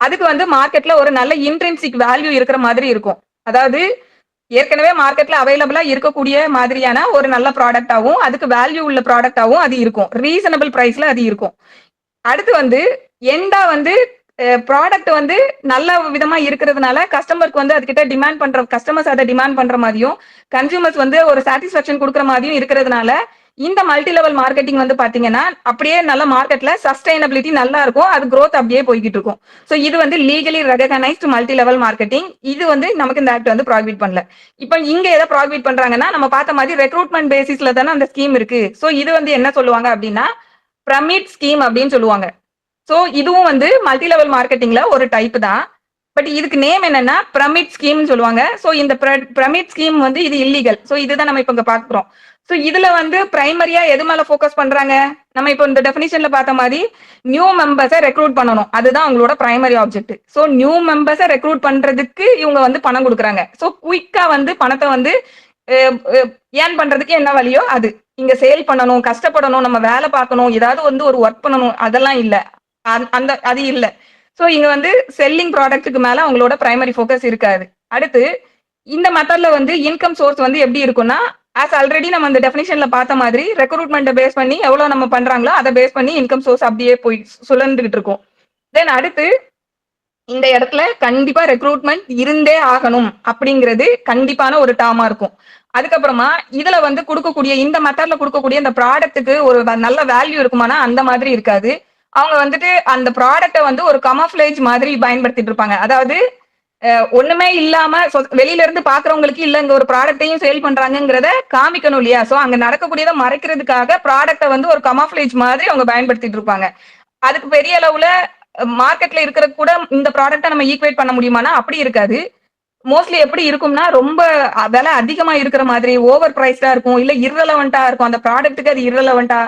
அதுக்கு வந்து மார்க்கெட்ல ஒரு நல்ல இன்ட்ரின்சிக் வேல்யூ இருக்கிற மாதிரி இருக்கும். அதாவது ஏற்கனவே மார்க்கெட்ல அவைலபிளா இருக்கக்கூடிய மாதிரியான ஒரு நல்ல ப்ராடக்டாவும் அதுக்கு வேல்யூ உள்ள ப்ராடக்டாவும் அது இருக்கும். ரீசனபிள் பிரைஸ்ல அது இருக்கும். அடுத்து வந்து எண்டா வந்து ப்ராடக்ட் வந்து நல்ல விதமா இருக்கிறதுனால கஸ்டமருக்கு வந்து அதுகிட்ட டிமாண்ட் பண்ற கஸ்டமர்ஸ் அதை டிமாண்ட் பண்ற மாதிரியும் கன்சியூமர்ஸ் வந்து ஒரு சாட்டிஸ்பாக்சன் கொடுக்குற மாதிரியும் இருக்கிறதுனால இந்த மல்டி லெவல் மார்க்கெட்டிங் வந்து பாத்தீங்கன்னா அப்படியே நல்ல மார்க்கெட்ல சஸ்டைனபிலிட்டி நல்லா இருக்கும், அது growth அப்படியே போய்கிட்டு இருக்கும். சோ இது வந்து legally recognised multi level marketing. இது வந்து நமக்கு இந்த ஆக்ட் வந்து ப்ராஹிபிட் பண்ணல. இப்ப இங்க எதை ப்ராஹிபிட் பண்றாங்கன்னா, நம்ம பார்த்த மாதிரி ரெக்ரூட்மெண்ட் பேசிஸ்ல தானே அந்த ஸ்கீம் இருக்கு. சோ இது வந்து என்ன சொல்லுவாங்க அப்படின்னா பிரமிட் ஸ்கீம் அப்படின்னு சொல்லுவாங்க. சோ இதுவும் வந்து மல்டி லெவல் மார்க்கெட்டிங்ல ஒரு டைப் தான். பட் இதுக்கு நேம் என்னன்னா பிரமிட் ஸ்கீம் சொல்லுவாங்க. சோ இந்த பிரமிட் ஸ்கீம் வந்து இது இல்லீகல். சோ இதுதான் நம்ம இப்ப இங்க பாக்குறோம். சோ இதுல வந்து பிரைமரியா எது மேல போக்கஸ் பண்றாங்க, நம்ம இப்போ இந்த டெஃபினிஷன்ல பார்த்த மாதிரி நியூ மெம்பர்ஸை ரெக்ரூட் பண்ணணும், அதுதான் அவங்களோட பிரைமரி ஆப்ஜெக்ட். சோ நியூ மெம்பர்ஸை ரெக்ரூட் பண்றதுக்கு இவங்க வந்து பணம் கொடுக்குறாங்க. சோ குயிக்கா வந்து பணத்தை வந்து ஏன் பண்றதுக்கு என்ன வழியோ அது. இங்க சேல் பண்ணணும், கஷ்டப்படணும், நம்ம வேலை பார்க்கணும், ஏதாவது வந்து ஒரு ஒர்க் பண்ணணும், அதெல்லாம் இல்ல. அந்த அது இல்ல. சோ இங்க வந்து செல்லிங் ப்ராடக்ட்டுக்கு மேல அவங்களோட பிரைமரி ஃபோக்கஸ் இருக்காது. அடுத்து இந்த மெத்தட்ல வந்து இன்கம் சோர்ஸ் வந்து எப்படி இருக்கும்னா, ஆஸ் ஆல்ரெடி நம்ம அந்த டெஃபினிஷன்ல பார்த்த மாதிரி ரெக்ரூட்மெண்ட்டை பேஸ் பண்ணி எவ்வளவு நம்ம பண்றாங்களோ அதை பேஸ் பண்ணி இன்கம் சோர்ஸ் அப்படியே போய் சுழந்துகிட்டு இருக்கும். தென் அடுத்து இந்த இடத்துல கண்டிப்பா ரெக்ரூட்மெண்ட் இருந்தே ஆகணும் அப்படிங்கிறது கண்டிப்பான ஒரு டேர்மா இருக்கும். அதுக்கப்புறமா இதுல வந்து கொடுக்கக்கூடிய இந்த மெத்தட்ல கொடுக்கக்கூடிய இந்த ப்ராடக்ட்டுக்கு ஒரு நல்ல வேல்யூ இருக்குமானா அந்த மாதிரி இருக்காது. அவங்க வந்துட்டு அந்த ப்ராடக்ட்டை வந்து ஒரு கமஃப்ளேஜ் மாதிரி பயன்படுத்திட்டு இருப்பாங்க. அதாவது ஒண்ணுமே இல்லாம வெளியில இருந்து பாக்குறவங்களுக்கு இல்ல இங்க ஒரு ப்ராடக்ட்டையும் சேல் பண்றாங்கிறத காமிக்கணும் இல்லையா. சோ அங்க நடக்கக்கூடியதை மறைக்கிறதுக்காக ப்ராடக்ட்டை வந்து ஒரு கமஃப்ளேஜ் மாதிரி அவங்க பயன்படுத்திட்டு இருப்பாங்க. அதுக்கு பெரிய அளவுல மார்க்கெட்ல இருக்கிறது கூட இந்த ப்ராடக்ட்டை நம்ம ஈக்குவேட் பண்ண முடியுமானா அப்படி இருக்காது. மோஸ்ட்லி எப்படி இருக்கும்னா ரொம்ப விலை அதிகமா இருக்கிற மாதிரி ஓவர் பிரைஸ்டா இருக்கும், இல்ல இரலவெண்டா இருக்கும், அந்த ப்ராடக்ட்டுக்கு அது இரலவெண்டா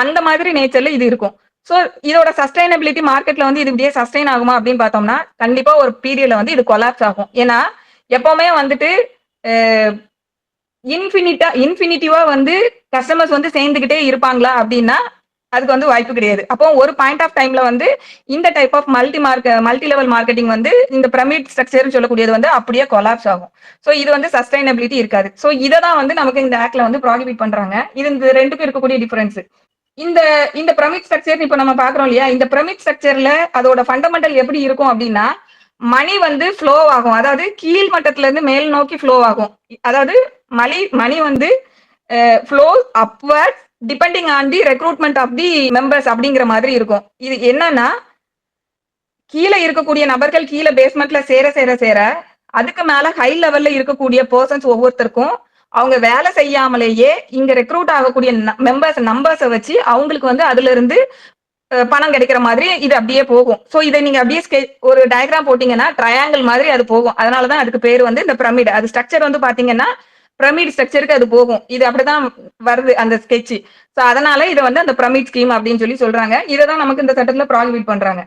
அந்த மாதிரி நேச்சர்ல இது இருக்கும். சோ இதோட சஸ்டைனபிலிட்டி மார்க்கெட்ல வந்து இது இப்படியே சஸ்டைன் ஆகுமா அப்படின்னு பார்த்தோம்னா கண்டிப்பா ஒரு பீரியட்ல வந்து இது கொலாப்ஸ் ஆகும். ஏன்னா எப்பவுமே வந்துட்டு இன்ஃபினிட்டிவா வந்து கஸ்டமர்ஸ் வந்து சேர்ந்துகிட்டே இருப்பாங்களா அப்படின்னா அதுக்கு வந்து வாய்ப்பு கிடையாது. அப்போ ஒரு பாயிண்ட் ஆஃப் டைம்ல வந்து இந்த type of multi level marketing வந்து இந்த பிரமிட் ஸ்ட்ரக்சர் சொல்லக்கூடியது வந்து அப்படியே கொலாப்ஸ் ஆகும். சோ இது வந்து சஸ்டைனபிலிட்டி இருக்காது. சோ இதை தான் வந்து நமக்கு இந்த ஆக்ட்ல வந்து ப்ராஹிபிட் பண்றாங்க. இது இந்த ரெண்டுக்கும் இருக்கக்கூடிய டிஃபரன்ஸ். இந்த இந்த பிரமிட் ஸ்ட்ரக்சர் இப்ப நம்ம பாக்குறோம் இல்லையா, இந்த பிரமிட் ஸ்ட்ரக்சர்ல அதோட ஃபண்டமெண்டல் எப்படி இருக்கும் அப்படின்னா மணி வந்து ஃப்ளோ ஆகும். அதாவது கீழ் மட்டத்துல இருந்து மேல் நோக்கி ஃப்ளோ ஆகும். அதாவது மணி வந்து flows upwards depending on the recruitment of the members அப்படிங்கிற மாதிரி இருக்கும். இது என்னன்னா கீழே இருக்கக்கூடிய நபர்கள் கீழே பேஸ்மெண்ட்ல சேர சேர சேர அதுக்கு மேல ஹை லெவல்ல இருக்கக்கூடிய பர்சன்ஸ் ஒவ்வொருத்தருக்கும் அவங்க வேலை செய்யாமலேயே இங்க ரெக்ரூட் ஆகக்கூடிய நம்பர்ஸை வச்சு அவங்களுக்கு வந்து அதுல இருந்து பணம் கிடைக்கிற மாதிரி இது அப்படியே போகும். ஸோ இதை நீங்க அப்படியே ஒரு டயக்ராம் போட்டீங்கன்னா ட்ரையாங்கிள் மாதிரி அது போகும். அதனாலதான் அதுக்கு பேர் வந்து இந்த பிரமிட். அது ஸ்ட்ரக்சர் வந்து பாத்தீங்கன்னா பிரமிட் ஸ்ட்ரக்சருக்கு அது போகும். இது அப்படிதான் வருது அந்த ஸ்கெட்ச். ஸோ அதனால இதை வந்து அந்த பிரமிட் ஸ்கீம் அப்படின்னு சொல்லி சொல்றாங்க. இதை தான் நமக்கு இந்த சட்டத்துல ப்ராகிபிட் பண்றாங்க.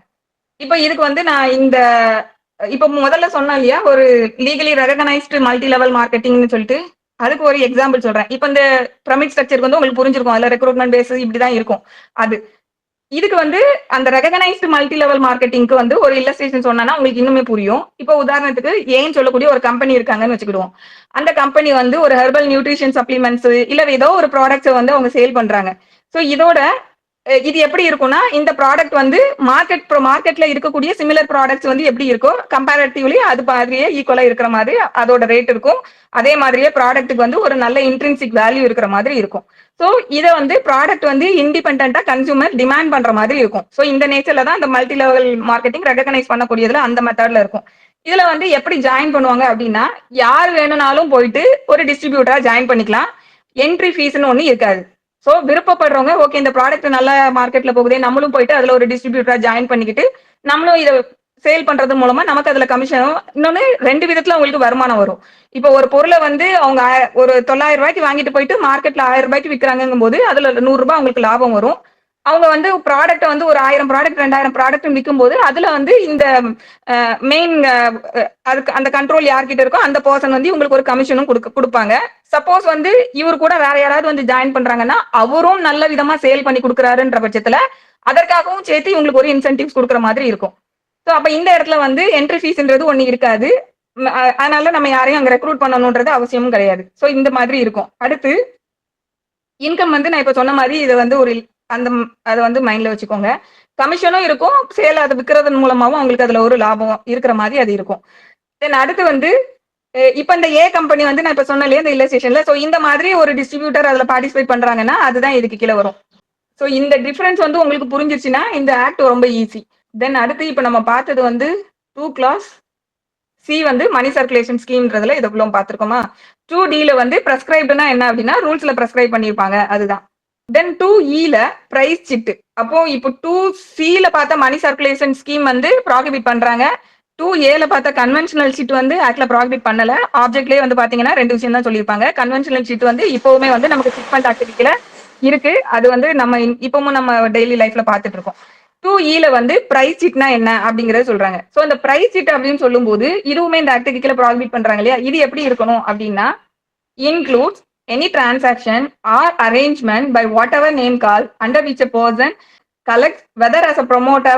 இப்ப இதுக்கு வந்து நான் இப்ப முதல்ல சொன்னேன் இல்லையா, ஒரு லீகலி ரெகனைஸ்டு மல்டி லெவல் மார்க்கெட்டிங்னு சொல்லிட்டு அதுக்கு ஒரு எக்ஸாம்பிள் சொல்றேன். இப்ப இந்த பிரமிட் ஸ்ட்ரக்சருக்கு வந்து உங்களுக்கு புரிஞ்சிருக்கும், அதுல ரெக்ரூட்மெண்ட் பேஸ் இப்படிதான் இருக்கும். அது இதுக்கு வந்து அந்த ரெகனைஸ்டு மல்டி லெவல் மார்க்கெட்டிங்க்கு வந்து ஒரு இல்லஸ்ட்ரேஷன் சொன்னா உங்களுக்கு இன்னுமே புரியும். இப்போ உதாரணத்துக்கு ஏன்னு சொல்லக்கூடிய ஒரு கம்பெனி இருக்காங்கன்னு வச்சுக்கிடுவோம். அந்த கம்பெனி வந்து ஒரு ஹெர்பல் நியூட்ரிஷன் சப்ளிமெண்ட்ஸ் இல்ல ஏதோ ஒரு ப்ராடக்ட்ஸை வந்து அவங்க சேல் பண்றாங்க. ஸோ இதோட இது எப்படி இருக்கும்னா, இந்த ப்ராடக்ட் வந்து மார்க்கெட்ல இருக்கக்கூடிய சிமிலர் ப்ராடக்ட்ஸ் வந்து எப்படி இருக்கும் கம்பேரிட்டிவ்லி அது மாதிரியே ஈக்குவலா இருக்கிற மாதிரி அதோட ரேட் இருக்கும். அதே மாதிரியே ப்ராடக்ட்டுக்கு வந்து ஒரு நல்ல இன்ட்ரின்சிக் வேல்யூ இருக்கிற மாதிரி இருக்கும். ஸோ இதை வந்து ப்ராடக்ட் வந்து இண்டிபெண்டா கன்சூமர் டிமாண்ட் பண்ற மாதிரி இருக்கும். ஸோ இந்த நேச்சர்ல தான் இந்த மல்டி லெவல் மார்க்கெட்டிங் ரெகனைஸ் பண்ணக்கூடியதுல அந்த மெத்தட்ல இருக்கும். இதுல வந்து எப்படி ஜாயின் பண்ணுவாங்க அப்படின்னா, யார் வேணும்னாலும் போயிட்டு ஒரு டிஸ்ட்ரிபியூட்டரா ஜாயின் பண்ணிக்கலாம். என்ட்ரி ஃபீஸ்னு ஒண்ணு இருக்காது. சோ விருப்பப்படுறவங்க ஓகே இந்த ப்ராடக்ட் நல்ல மார்க்கெட்ல போகுதே, நம்மளும் போயிட்டு அதுல ஒரு டிஸ்ட்ரிபியூட்டரா ஜாயின் பண்ணிக்கிட்டு நம்மளும் இதை சேல் பண்றது மூலமா நமக்கு அதுல கமிஷனும், இன்னொன்னு 2 விதத்துல அவங்களுக்கு வருமானம் வரும். இப்போ ஒரு பொருளை வந்து அவங்க ஒரு 900 ரூபாய்க்கு வாங்கிட்டு போயிட்டு மார்க்கெட்ல 1000 ரூபாய்க்கு விற்கிறாங்கும் போது அதுல 100 ரூபாய் அவங்களுக்கு லாபம் வரும். அவங்க வந்து ப்ராடக்ட் வந்து ஒரு 1000 ப்ராடக்ட் 2000 ப்ராடக்ட் விற்கும் போது அதுல வந்து இந்த மெயின் அதுக்கு அந்த கண்ட்ரோல் யார்கிட்ட இருக்கோ அந்த பர்சன் வந்து உங்களுக்கு ஒரு கமிஷனும் கொடுப்பாங்க. சப்போஸ் வந்து இவர் கூட வேற யாராவது வந்து ஜாயின் பண்றாங்கன்னா அவரும் நல்ல விதமா சேல் பண்ணி கொடுக்குறாருன்ற பட்சத்துல அதற்காகவும் சேர்த்து இவங்களுக்கு ஒரு இன்சென்டிவ்ஸ் கொடுக்குற மாதிரி இருக்கும். ஸோ அப்ப இந்த இடத்துல வந்து என்ட்ரி ஃபீஸ்ன்றது ஒண்ணு இருக்காது. அதனால நம்ம யாரையும் அங்க ரெக்ரூட் பண்ணணும்ன்றது அவசியமும் கிடையாது. ஸோ இந்த மாதிரி இருக்கும். அடுத்து இன்கம் வந்து நான் இப்ப சொன்ன மாதிரி இதை வந்து ஒரு அதை வந்து மைண்ட்ல வச்சுக்கோங்க. கமிஷனும் இருக்கும், சேல் அதை விற்கிறதன் மூலமாவும் அவங்களுக்கு அதுல ஒரு லாபம் இருக்கிற மாதிரி அது இருக்கும். தென் அடுத்து வந்து இப்ப இந்த ஏ கம்பெனி வந்து நான் இப்ப சொன்னேன் இந்த இல்லஸ்ட்ரேஷன்ல, சோ இந்த மாதிரி ஒரு டிஸ்ட்ரிபியூட்டர் அதுல பார்ட்டிசிபேட் பண்றாங்கன்னா அதுதான் இதுக்கு கீழே வரும். சோ இந்த டிஃபரன்ஸ் வந்து உங்களுக்கு புரிஞ்சிருச்சுன்னா இந்த ஆக்ட் ரொம்ப ஈஸி. தென் அடுத்து இப்ப நம்ம பார்த்தது வந்து 2 கிளாஸ் சி வந்து மணி சர்க்குலேஷன் ஸ்கீம்ன்றதுல இதுக்குள்ள பார்த்திருக்கோமா. 2D வந்து பிரெஸ்கிரைப்டுனா என்ன அப்படின்னா ரூல்ஸ்ல பிரெஸ்கிரைப் பண்ணிருப்பாங்க, அதுதான். தென் 2E பிரைஸ் சிட். அப்போ இப்போ 2C பார்த்த மணி சர்க்குலேஷன் ஸ்கீம் வந்து ப்ராகிபிட் பண்றாங்க. 2A பார்த்த கன்வென்ஷனல் ஷீட் வந்து ஆக்ட்ல ப்ராகிபிட் பண்ணல. ஆப்ஜெக்ட்லயே வந்து பாத்தீங்கன்னா 2 விஷயம் தான் சொல்லியிருப்பாங்க. கன்வென்ஷனல் ஷீட் வந்து இப்பவுமே வந்து நமக்கு சிக்மெண்ட் ஆக்டிவிட்டியில இருக்கு. அது வந்து நம்ம இப்பவும் நம்ம டெய்லி லைஃப்ல பாத்துட்டு இருக்கோம். 2E வந்து பிரைஸ் ஷீட்னா என்ன அப்படிங்கறத சொல்றாங்க. சோ இந்த பிரைஸ் ஷீட் அப்படின்னு சொல்லும் போது இதுவுமே இந்த ஆக்ட் கீழே ப்ராகிபிட் பண்றாங்க இல்லையா, இது எப்படி இருக்கணும் அப்படின்னா includes any transaction or arrangement by whatever name called under which a person collects, whether as a promoter,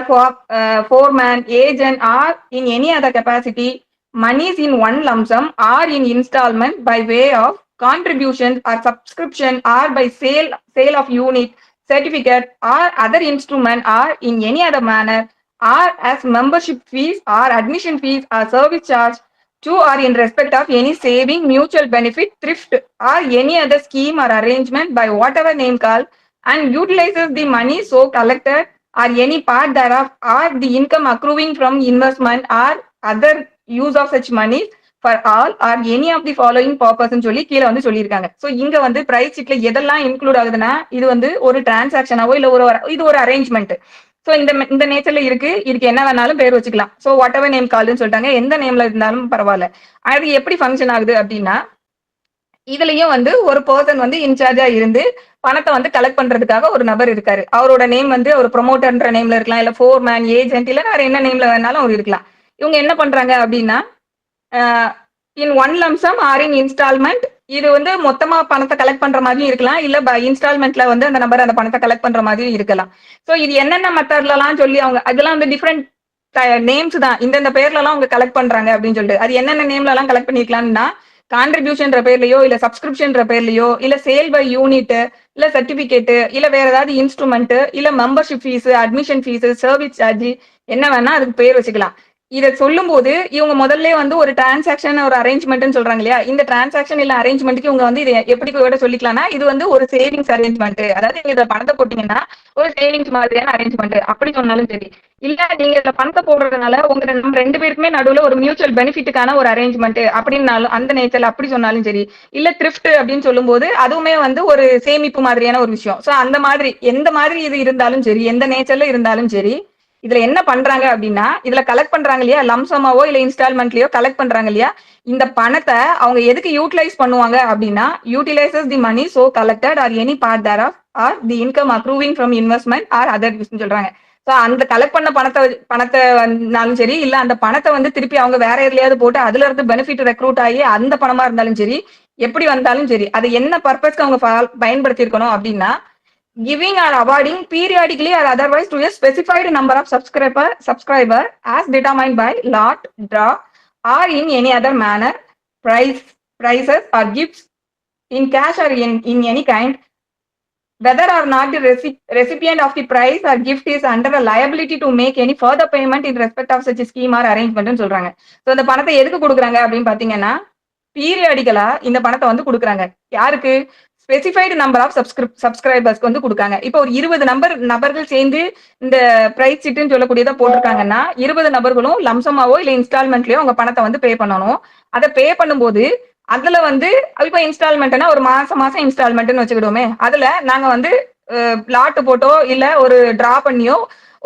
foreman, agent, or in any other capacity, monies in one lump sum or in installment by way of contribution or subscription or by sale of unit, certificate or other instrument or in any other manner, or as membership fees or admission fees or service charge to or in respect of any saving, mutual benefit, thrift or any other scheme or arrangement by whatever name called, and utilizes the money so collected or any part thereof or the income accruing from investment or other use of such money for all or any of the following purpose சொல்லி கீழே வந்து சொல்லியிருக்காங்க. So இங்க வந்து price ஷீட்ல எதெல்லாம் include ஆகுதுன்னா இது வந்து ஒரு டிரான்சாக்ஷனாவோ இல்ல இது ஒரு அரேஞ்ச்மெண்ட். சோ இந்த நேச்சர்ல இருக்கு, இதுக்கு என்ன வேணாலும் பேர் வச்சுக்கலாம். சோ வாட் எவர் நேம் கால்டுன்னு சொல்லிட்டாங்க, எந்த நேம்ல இருந்தாலும் பரவாயில்ல. அது எப்படி ஃபங்க்ஷன் ஆகுது அப்படின்னா இதுலயும் வந்து ஒரு பர்சன் வந்து இன்சார்ஜா இருந்து பணத்தை வந்து கலெக்ட் பண்றதுக்காக ஒரு நபர் இருக்காரு. அவரோட நேம் வந்து ஒரு ப்ரொமோட்டர்ன்ற நேம்ல இருக்கலாம், இல்ல ஃபோர்மேன், ஏஜென்ட், இல்ல வேற என்ன நேம்ல வேணாலும் அவர் இருக்கலாம். இவங்க என்ன பண்றாங்க அப்படின்னா in one lump sum or in instalment, இது வந்து மொத்தமா பணத்தை கலெக்ட் பண்ற மாதிரியும் இருக்கலாம், இல்ல இன்ஸ்டால்மெண்ட்ல வந்து அந்த நபர் அந்த பணத்தை கலெக்ட் பண்ற மாதிரியும் இருக்கலாம். சோ இது என்னென்ன மெத்தட்லாம் சொல்லி அவங்க அதெல்லாம் வந்து டிஃப்ரெண்ட் நேம்ஸ் தான், இந்த பேர்ல எல்லாம் அவங்க கலெக்ட் பண்றாங்க அப்படின்னு சொல்லிட்டு அது என்னென்ன நேம்ல எல்லாம் கலெக்ட் பண்ணிருக்கலாம்னா கான்ட்ரிபியூஷன்ற பேர்லயோ இல்ல சப்ஸ்கிரிப்ஷன்ற பேர்லயோ இல்ல சேல் பை யூனிட் இல்ல சர்டிபிகேட் இல்ல வேற ஏதாவது இன்ஸ்ட்ருமெண்ட் இல்ல membership fees, admission fees, service charge, என்ன வேணா அதுக்கு பேர் வச்சுக்கலாம். இத சொல்லும்போது இவங்க முதல்ல வந்து ஒரு டிரான்சாக்ஷன் ஒரு அரேஞ்ச்மெண்ட்னு சொல்றாங்க இல்லையா, இந்த டிரான்சாக்ஷன் இல்ல அரேஞ்ச்மெண்ட்க்கு இவங்க வந்து இதை எப்படி கூட சொல்லிக்கலாம்னா இது வந்து ஒரு சேவிங்ஸ் அரேஞ்ச்மெண்ட், அதாவது நீங்க இதை பணத்தை போட்டீங்கன்னா ஒரு சேவிங்ஸ் மாதிரியான அரேஞ்ச்மெண்ட் அப்படி சொன்னாலும் சரி, இல்ல நீங்க இதுல பணத்தை போடுறதுனால உங்க நம்ம ரெண்டு பேருக்குமே நடுவுல ஒரு மியூச்சுவல் பெனிஃபிட்டுக்கான ஒரு அரேஞ்ச்மெண்ட் அப்படின்னாலும் அந்த நேச்சர்ல அப்படி சொன்னாலும் சரி, இல்ல த்ரிஃப்ட் அப்படின்னு சொல்லும் போது அதுவுமே வந்து ஒரு சேமிப்பு மாதிரியான ஒரு விஷயம். சோ அந்த மாதிரி எந்த மாதிரி இது இருந்தாலும் சரி, எந்த நேச்சர்ல இருந்தாலும் சரி, இதுல என்ன பண்றாங்க அப்படின்னா இதுல கலெக்ட் பண்றாங்க இல்லையா, லம்சமாவோ இல்ல இன்ஸ்டால்மெண்ட்லயோ கலெக்ட் பண்றாங்க இல்லையா, இந்த பணத்தை அவங்க எதுக்கு யூட்டிலைஸ் பண்ணுவாங்க அப்படின்னா utilises the money so collected or any part there or the income accruing from investment or other சொல்றாங்க. சோ அந்த கலெக்ட் பண்ண பணத்தை வந்தாலும் சரி, இல்ல அந்த பணத்தை வந்து திருப்பி அவங்க வேற எதுலயாவது போட்டு அதுல இருந்து பெனிஃபிட் ரெக்ரூட் ஆகி அந்த பணமா இருந்தாலும் சரி, எப்படி வந்தாலும் சரி, அது என்ன பர்பஸ்க்கு அவங்க பயன்படுத்தி இருக்கணும் அப்படின்னா giving or awarding periodically or otherwise to a specified number of subscriber as determined by lot, draw, or in any other manner, prizes or gifts in cash or in any kind, whether or not the recipient of the prize or gift is under a liability to make any further payment in respect of such a scheme or arrangement சொல்றாங்க. So இந்த பணத்தை எதுக்கு கொடுக்குறாங்க அப்படின்னு பாத்தீங்கன்னா பீரியாடிக்கலா இந்த பணத்தை வந்து கொடுக்குறாங்க. யாருக்கு? ஸ்பெசிஃபைடு நம்பர் ஆஃப் சப்ஸ்கிரைபர்ஸ்க்கு வந்து கொடுக்காங்க. இப்போ ஒரு 20 நபர்கள் சேர்ந்து இந்த பிரைஸ் சீட்டுன்னு சொல்லக்கூடியதை போட்டிருக்காங்கன்னா 20 நபர்களும் லம்சமாவோ இல்ல இன்ஸ்டால்மெண்ட்லயோ உங்க பணத்தை வந்து பே பண்ணணும். அதை பே பண்ணும்போது அதுல வந்து இப்போ இன்ஸ்டால்மெண்ட்னா ஒரு மாசம் இன்ஸ்டால்மெண்ட்னு வச்சுக்கிடுவோமே, அதுல நாங்க வந்து லாட்டு போட்டோ இல்ல ஒரு டிரா பண்ணியோ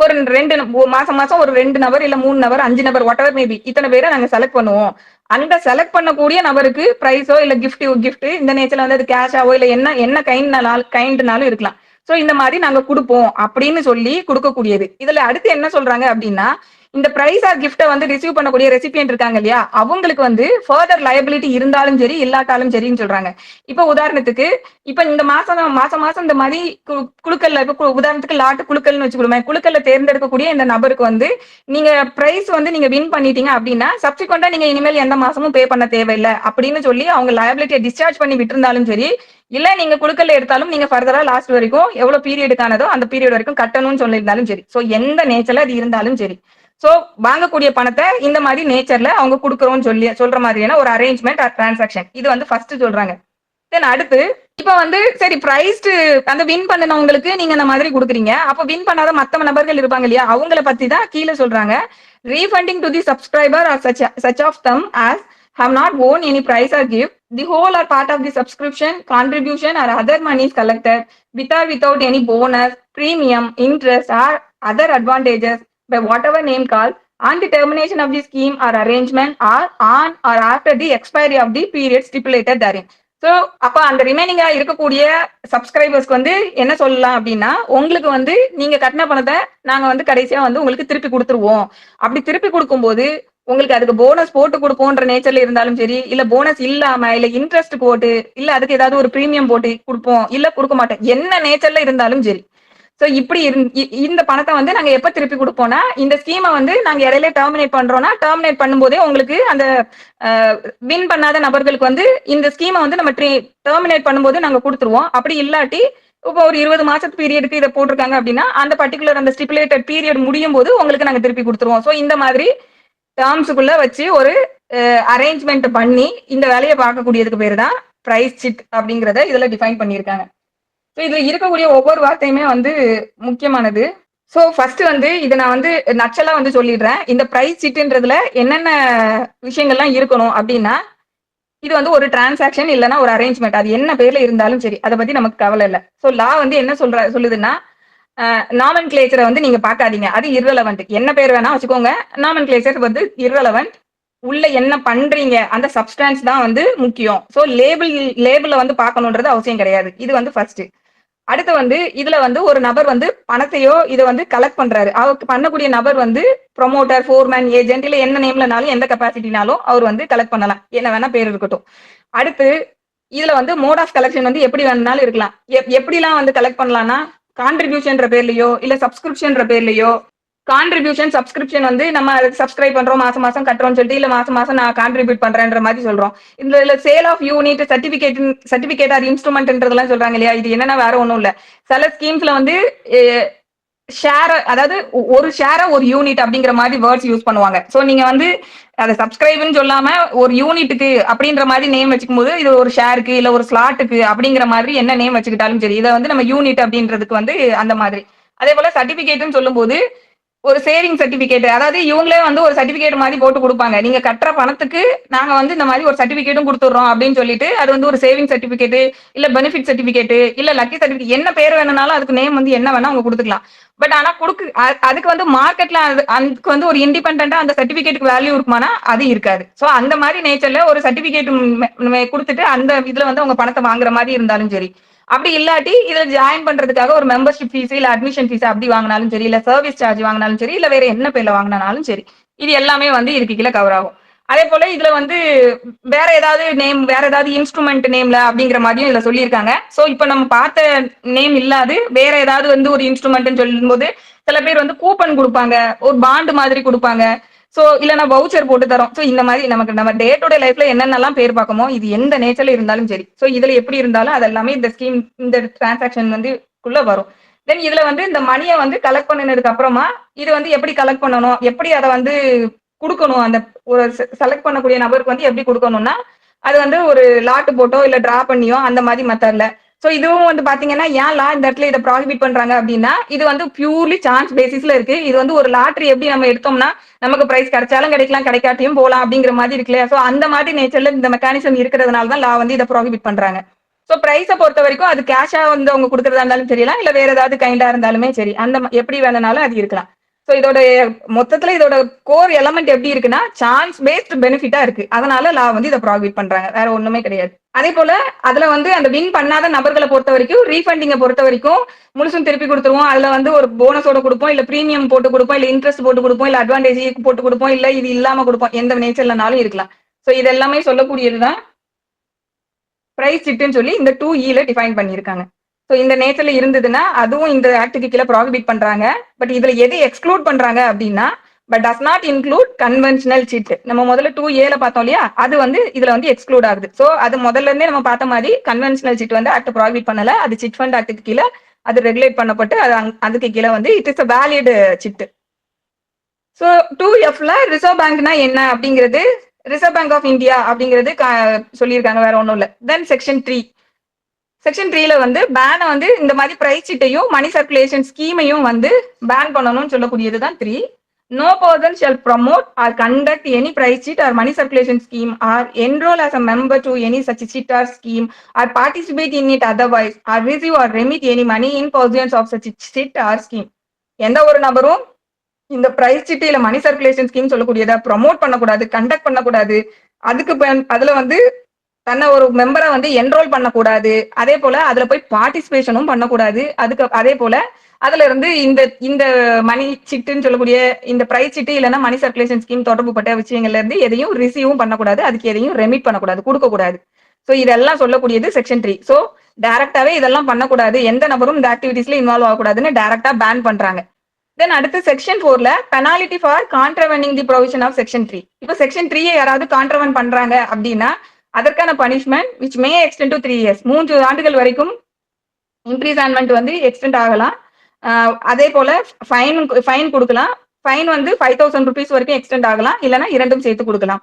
ஒரு 2 மாசம் ஒரு 2 நபர் இல்ல 3 நபர் 5 நபர் வாட் எவர் மேபி இத்தனை பேரை நாங்க செலக்ட் பண்ணுவோம். அந்த செலக்ட் பண்ணக்கூடிய நபருக்கு பிரைஸோ இல்ல கிஃப்ட் இந்த நேச்சர்ல வந்து அது கேஷாவோ இல்ல என்ன கைண்ட்னாலும் இருக்கலாம். சோ இந்த மாதிரி நாங்க கொடுப்போம் அப்படின்னு சொல்லி கொடுக்கக்கூடியது. இதுல அடுத்து என்ன சொல்றாங்க அப்படின்னா இந்த பிரைஸ் ஆர் கிஃப்ட்டை வந்து ரிசீவ் பண்ணக்கூடிய ரெசிபியன்ட் இருக்காங்க இல்லையா, அவங்களுக்கு வந்து ஃபர்தர் லயபிலிட்டி இருந்தாலும் சரி இல்லாட்டாலும் சரின்னு சொல்றாங்க. இப்ப உதாரணத்துக்கு இப்ப இந்த மாசம் இந்த மாதிரி குழுக்கள்ல இப்ப உதாரணத்துக்கு லாட்டு குழுக்கள்னு வச்சுக்கோமே, குழுக்கள்ல தேர்ந்தெடுக்கக்கூடிய இந்த நபருக்கு வந்து நீங்க பிரைஸ் வந்து நீங்க வின் பண்ணிட்டீங்க அப்படின்னா சப்சிக்வெண்டா நீங்க இனிமேல் எந்த மாசமும் பே பண்ண தேவையில்லை அப்படின்னு சொல்லி அவங்க லயபிலிட்டியை டிஸ்சார்ஜ் பண்ணி விட்டுருந்தாலும் சரி, இல்ல நீங்க குழுக்கள்ல எடுத்தாலும் நீங்க ஃபர்தரா லாஸ்ட் வரைக்கும் எவ்வளவு பீரியடுக்கானதோ அந்த பீரியட் வரைக்கும் கட்டணும்னு சொல்லியிருந்தாலும் சரி, சோ எந்த நேச்சர்ல அது இருந்தாலும் சரி, சோ வாங்கக்கூடிய பணத்தை இந்த மாதிரி நேச்சர்ல அவங்க கொடுக்கறோம்னு சொல்ற மாதிரியான ஒரு அரேஞ்ச்மெண்ட் ஆர் டிரான்சாக்ஷன். இது வந்து ஃபர்ஸ்ட் சொல்றாங்க. தென் அடுத்து இப்ப வந்து சரி பிரைஸ்டு அந்த வின் பண்ணவங்களுக்கு நீங்க இந்த மாதிரி கொடுக்குறீங்க, அப்ப வின் பண்ணாத மத்த நபர்கள் இருப்பாங்க இல்லையா, அவங்கள பத்தி தான் கீழே சொல்றாங்க. Refunding to the subscriber or such of them as have not won any prize or gift, the whole or part of the subscription, contribution or other monies collected with or without any bonus, premium, interest or other advantages by whatever name called on the termination of the scheme or arrangement or on or after the expiry of the period stipulated therein. So அப்ப அந்த ரிமைனிங்கா இருக்கக்கூடிய சப்ஸ்கிரைபர்ஸ்க்கு வந்து என்ன சொல்லலாம் அப்படின்னா உங்களுக்கு வந்து நீங்க கட்டின பணத்தை நாங்க வந்து கடைசியா வந்து உங்களுக்கு திருப்பி கொடுத்துருவோம். அப்படி திருப்பி கொடுக்கும்போது உங்களுக்கு அதுக்கு போனஸ் போட்டு கொடுப்போன்ற நேச்சர்ல இருந்தாலும் சரி, இல்ல போனஸ் இல்லாம இல்ல இன்ட்ரெஸ்ட் போட்டு இல்ல அதுக்கு ஏதாவது ஒரு பிரீமியம் போட்டு கொடுப்போம் இல்ல கொடுக்க மாட்டோம் என்ன நேச்சர்ல இருந்தாலும் சரி, சோ இப்படி இந்த பணத்தை வந்து நாங்க எப்ப திருப்பி கொடுப்போம்னா இந்த ஸ்கீமை வந்து நாங்க இடையில டெர்மினேட் பண்றோம்னா டெர்மினேட் பண்ணும்போதே உங்களுக்கு அந்த வின் பண்ணாத நபர்களுக்கு வந்து இந்த ஸ்கீமை வந்து நம்ம டெர்மினேட் பண்ணும்போது நாங்க கொடுத்துருவோம். அப்படி இல்லாட்டி இப்போ ஒரு 20 மாசத்து பீரியடுக்கு இதை போட்டிருக்காங்க அப்படின்னா அந்த பர்டிகுலர் அந்த ஸ்டிபுலேட்டட் பீரியட் முடியும் போது உங்களுக்கு நாங்க திருப்பி கொடுத்துருவோம். சோ இந்த மாதிரி டேர்ம்ஸுக்குள்ள வச்சு ஒரு அரேஞ்ச்மெண்ட் பண்ணி இந்த வேலையை பார்க்கக்கூடியதுக்கு பேரு தான் பிரைஸ் சிட் அப்படிங்கறத இதுல டிஃபைன் பண்ணியிருக்காங்க. ஸோ இதுல இருக்கக்கூடிய ஒவ்வொரு வார்த்தையுமே வந்து முக்கியமானது. ஸோ ஃபர்ஸ்ட் வந்து இதை நான் வந்து நச்சலா வந்து சொல்லிடுறேன். இந்த பிரைஸ் சீட்டுன்றதுல என்னென்ன விஷயங்கள்லாம் இருக்கணும் அப்படின்னா இது வந்து ஒரு டிரான்சாக்ஷன் இல்லைன்னா ஒரு அரேஞ்ச்மெண்ட், அது என்ன பேர்ல இருந்தாலும் சரி அதை பத்தி நமக்கு கவலை இல்லை. ஸோ லா வந்து என்ன சொல்லுதுன்னா நாமன் கிளேச்சரை வந்து நீங்க பார்க்காதீங்க, அது இரலவெண்ட். என்ன பேர் வேணா வச்சுக்கோங்க, நாமன் கிளேச்சர் வந்து இரலவெண்ட். உள்ள என்ன பண்றீங்க அந்த சப்ஸ்டான்ஸ் தான் வந்து முக்கியம். ஸோ லேபிள்ல வந்து பார்க்கணுன்றது அவசியம் கிடையாது. இது வந்து ஃபர்ஸ்ட். அடுத்து வந்து இதுல வந்து ஒரு நபர் வந்து பணத்தையோ இதை வந்து கலெக்ட் பண்றாரு, அவருக்கு பண்ணக்கூடிய நபர் வந்து ப்ரொமோட்டர், ஃபோர்மேன், ஏஜென்ட் இல்ல என்ன நேம்லனாலும் எந்த கெப்பாசிட்டினாலும் அவர் வந்து கலெக்ட் பண்ணலாம், என்ன வேணா பேர் இருக்கட்டும். அடுத்து இதுல வந்து மோட் ஆஃப் கலெக்ஷன் வந்து எப்படி வேணாலும் இருக்கலாம். எப்படிலாம் வந்து கலெக்ட் பண்ணலாம்னா கான்ட்ரிபியூஷன்ற பேர்லயோ இல்ல சப்ஸ்கிரிப்ஷன்ற பேர்லயோ, கான்ட்ரிபியூஷன் சப்ஸ்கிரிப்ஷன் வந்து நம்ம சப்ஸ்கிரைப் பண்றோம் மாசம் கட்டுறோம்னு சொல்லிட்டு இல்ல மாசம் நான் கான்ட்ரிபியூட் பண்றேன்ற மாதிரி சொல்றோம். இதுல sale of unit certificate or இன்ஸ்ட்ருமெண்ட்ன்றதெல்லாம் சொல்றாங்க இல்லையா, இது என்னன்னா வேற ஒண்ணும் இல்ல. சில ஸ்கீம்ஸ்ல வந்து ஷேர், அதாவது ஒரு ஷேர ஒரு யூனிட் அப்படிங்கிற மாதிரி வேர்ட்ஸ் யூஸ் பண்ணுவாங்க. சோ நீங்க வந்து அதை சப்ஸ்கிரைப்னு சொல்லாம ஒரு யூனிட்டுக்கு அப்படின்ற மாதிரி நேம் வச்சுக்கும் போது இது ஒரு ஷேருக்கு இல்ல ஒரு ஸ்லாட்டுக்கு அப்படிங்கிற மாதிரி என்ன நேம் வச்சுக்கிட்டாலும் சரி, இதை வந்து நம்ம யூனிட் அப்படின்றதுக்கு வந்து அந்த மாதிரி. அதே போல சர்டிபிகேட்னு சொல்லும் போது ஒரு சேவிங் சர்டிபிகேட், அதாவது இவங்களே வந்து ஒரு சர்டிபிகேட் மாதிரி போட்டு கொடுப்பாங்க. நீங்க கட்டுற பணத்துக்கு நாங்க வந்து இந்த மாதிரி ஒரு சர்டிபிகேட்டும் கொடுத்துறோம் அப்படின்னு சொல்லிட்டு, அது வந்து ஒரு சேவிங் சர்டிபிகேட் இல்ல பெனிஃபிட் சர்டிபிகேட் இல்ல லக்கி சர்டிபிகேட், என்ன பேர் வேணும்னாலும் அதுக்கு நேம் வந்து என்ன வேணா அவங்க கொடுத்துக்கலாம். பட் ஆனா அதுக்கு வந்து மார்க்கெட்ல அதுக்கு வந்து ஒரு இண்டிபெண்டா அந்த சர்டிபிகேட்டுக்கு வேல்யூ இருக்குமானா அது இருக்காது. சோ அந்த மாதிரி நேச்சர்ல ஒரு சர்டிபிகேட் கொடுத்துட்டு அந்த இதுல வந்து அவங்க பணத்தை வாங்குற மாதிரி இருந்தாலும் சரி, அப்படி இல்லாட்டி இதுல ஜாயின் பண்றதுக்காக ஒரு மெம்பர்ஷிப் ஃபீஸ் இல்ல அட்மிஷன் ஃபீஸ் அப்படி வாங்கினாலும் சரி, இல்ல சர்வீஸ் சார்ஜ் வாங்கினாலும் சரி, இல்ல வேற என்ன பேர்ல வாங்கினாலும் சரி, இது எல்லாமே வந்து இதுக்கு கீழே கவர் ஆகும். அதே போல இதுல வந்து வேற ஏதாவது நேம், வேற ஏதாவது இன்ஸ்ட்ருமெண்ட் நேம்ல அப்படிங்கிற மாதிரியும் இதுல சொல்லியிருக்காங்க. சோ இப்ப நம்ம பார்த்த நேம் இல்லாது வேற ஏதாவது வந்து ஒரு இன்ஸ்ட்ருமெண்ட் சொல்லும் போது சில பேர் வந்து கூப்பன் கொடுப்பாங்க, ஒரு பாண்டு மாதிரி கொடுப்பாங்க. சோ இல்லனா வவுச்சர் போட்டு தரோம். சோ இந்த மாதிரி நமக்கு நம்ம டே டு டே லைஃப்ல என்னென்னலாம் பேர் பார்க்கமோ இது எந்த நேச்சர்ல இருந்தாலும் சரி, சோ இதுல எப்படி இருந்தாலும் அதெல்லாமே இந்த ஸ்கீம் இந்த டிரான்சாக்ஷன் வந்து குள்ள வரும். தென் இதுல வந்து இந்த மணியை வந்து கலெக்ட் பண்ணினதுக்கு அப்புறமா இது வந்து எப்படி கலெக்ட் பண்ணணும், எப்படி அதை வந்து கொடுக்கணும், அந்த ஒரு செலக்ட் பண்ணக்கூடிய நபருக்கு வந்து எப்படி கொடுக்கணும்னா அது வந்து ஒரு லாட்டு போட்டோ இல்ல டிரா பண்ணியோ அந்த மாதிரி மெத்தட்ல. சோ இதுவும் வந்து பாத்தீங்கன்னா ஏன் லா இந்த இடத்துல இதை ப்ராஹிபிட் பண்றாங்க அப்படின்னா, இது வந்து பியூர்லி சான்ஸ் பேசிஸ்ல இருக்கு. இது வந்து ஒரு லாட்டரி எப்படி நம்ம எடுத்தோம்னா நமக்கு பிரைஸ் கிடைச்சாலும் கிடைக்கலாம் கிடைக்காட்டியும் போலாம் அப்படிங்கிற மாதிரி இருக்கு இல்லையா. சோ அந்த மாதிரி நேச்சர்ல இந்த மெக்கானிசம் இருக்கிறதுனால தான் லா வந்து இதை ப்ராஹிபிட் பண்றாங்க. சோ பிரைஸை பொறுத்த வரைக்கும் அது கேஷா வந்து அவங்க கொடுக்கறதா இருந்தாலும் தெரியலாம், இல்ல வேற ஏதாவது கைண்டா இருந்தாலுமே சரி, அந்த எப்படி வேணும்னாலும் அது இருக்கலாம். சோ இதோட மொத்தத்துல இதோட கோர் எலமெண்ட் எப்படி இருக்குன்னா சான்ஸ் பேஸ்ட் பெனிஃபிட்டா இருக்கு. அதனால லா வந்து இதை ப்ராஹிபிட் பண்றாங்க, வேற ஒண்ணுமே கிடையாது. அதே போல அதுல வந்து அந்த வின் பண்ணாத நபர்களை பொறுத்த வரைக்கும் ரீஃபண்டிங்க பொறுத்த வரைக்கும் முழுசும் திருப்பி கொடுத்துருவோம். அதுல வந்து ஒரு போனஸோட கொடுப்போம், இல்ல பிரீமியம் போட்டு கொடுப்போம், இல்ல இன்ட்ரெஸ்ட் போட்டு கொடுப்போம், இல்ல அட்வான்டேஜ் போட்டு கொடுப்போம், இல்ல இது இல்லாம கொடுப்போம், எந்த நேச்சர்லனாலும் இருக்கலாம். சோ இது எல்லாமே சொல்லக்கூடியதுதான் பிரைஸ் சிட்டுன்னு சொல்லி இந்த 2E டிஃபைன் பண்ணியிருக்காங்க. ஸோ இந்த நேச்சர்ல இருந்ததுன்னா அதுவும் இந்த ஆக்டுக்கு கீழே ப்ராஹிபிட் பண்றாங்க. பட் இதுல எது எக்ஸ்க்ளூட் பண்றாங்க அப்படின்னா, but does not include conventional chit. நம்ம முதல்ல 2A பார்த்தோம் இல்லையா, அது வந்து இதுல வந்து எக்ஸ்க்ளூட் ஆகுது. ஸோ அது முதல்ல இருந்தே நம்ம பார்த்த மாதிரி கன்வென்ஷனல் சிட் வந்து ஆக்ட் ப்ராஹிபிட் பண்ணல, அது சிட் ஃபண்ட் ஆக்டுக்கு கீழே அது ரெகுலேட் பண்ணப்பட்டு அது அதுக்கு கீழே வந்து it is a valid chit. So 2Fல ரிசர்வ் பேங்க்னா என்ன அப்படிங்கிறது, ரிசர்வ் பேங்க் ஆஃப் இந்தியா அப்படிங்கிறது சொல்லியிருக்காங்க, வேற ஒன்றும் இல்லை. தென் செக்ஷன் 3ல வந்து பேனை வந்து இந்த மாதிரி பிரைஸ் சீட்டையும் மணி சர்க்குலேஷன் ஸ்கீமையும் வந்து பேன் பண்ணணும்னு சொல்லக்கூடியதுதான் 3. No person shall promote or conduct any price cheat or money circulation scheme or enroll as a member to any such cheat or scheme or participate in it otherwise or receive or remit any money in pursuance of such cheat or scheme. எந்த ஒரு நபரும் இந்த price city இல்ல மணி circulation scheme சொல்லக்கூடியதை promote பண்ணக்கூடாது, conduct பண்ணக்கூடாது, அதுக்கு அதுல வந்து தன்னை ஒரு மெம்பரை வந்து என்ரோல் பண்ணக்கூடாது, அதே போல அதுல போய் பார்ட்டிசிபேஷனும் பண்ணக்கூடாது. அதுக்கு அதே போல அதுல இருந்து இந்த இந்த மணி சிட்டுன்னு சொல்லக்கூடிய இந்த பிரைஸ் சிட்டு இல்லைன்னா மணி சர்க்குலேஷன் ஸ்கீம் தொடர்புப்பட்ட விஷயங்கள்ல இருந்து எதையும் ரிசீவும் பண்ணக்கூடாது, அதுக்கு எதையும் ரெமிட் பண்ணக்கூடாது, கொடுக்கக்கூடாது. ஸோ இதெல்லாம் சொல்லக்கூடியது செக்ஷன் 3. ஸோ டைரக்டாவே இதெல்லாம் பண்ணக்கூடாது, எந்த நபரும் இந்த ஆக்டிவிட்டிஸ்ல இன்வால்வ் ஆகக்கூடாதுன்னு டைரக்டா பேன் பண்றாங்க. தென் அடுத்து செக்ஷன் 4ல penalty for contravening the provision of section 3. இப்போ செக்ஷன் 3 யாராவது கான்ட்ரவெண்ட் பண்றாங்க அப்படின்னா அதற்கான punishment which may extend to 3 years, 3 ஆண்டுகள் வரைக்கும் இம்ப்ரீசான்மெண்ட் வந்து எக்ஸ்டெண்ட் ஆகலாம். அதே போல ஃபைன் கொடுக்கலாம். ஃபைன் வந்து 5,000 rupees வரைக்கும் எக்ஸ்டெண்ட் ஆகலாம், இல்லைன்னா இரண்டும் சேர்த்து கொடுக்கலாம்.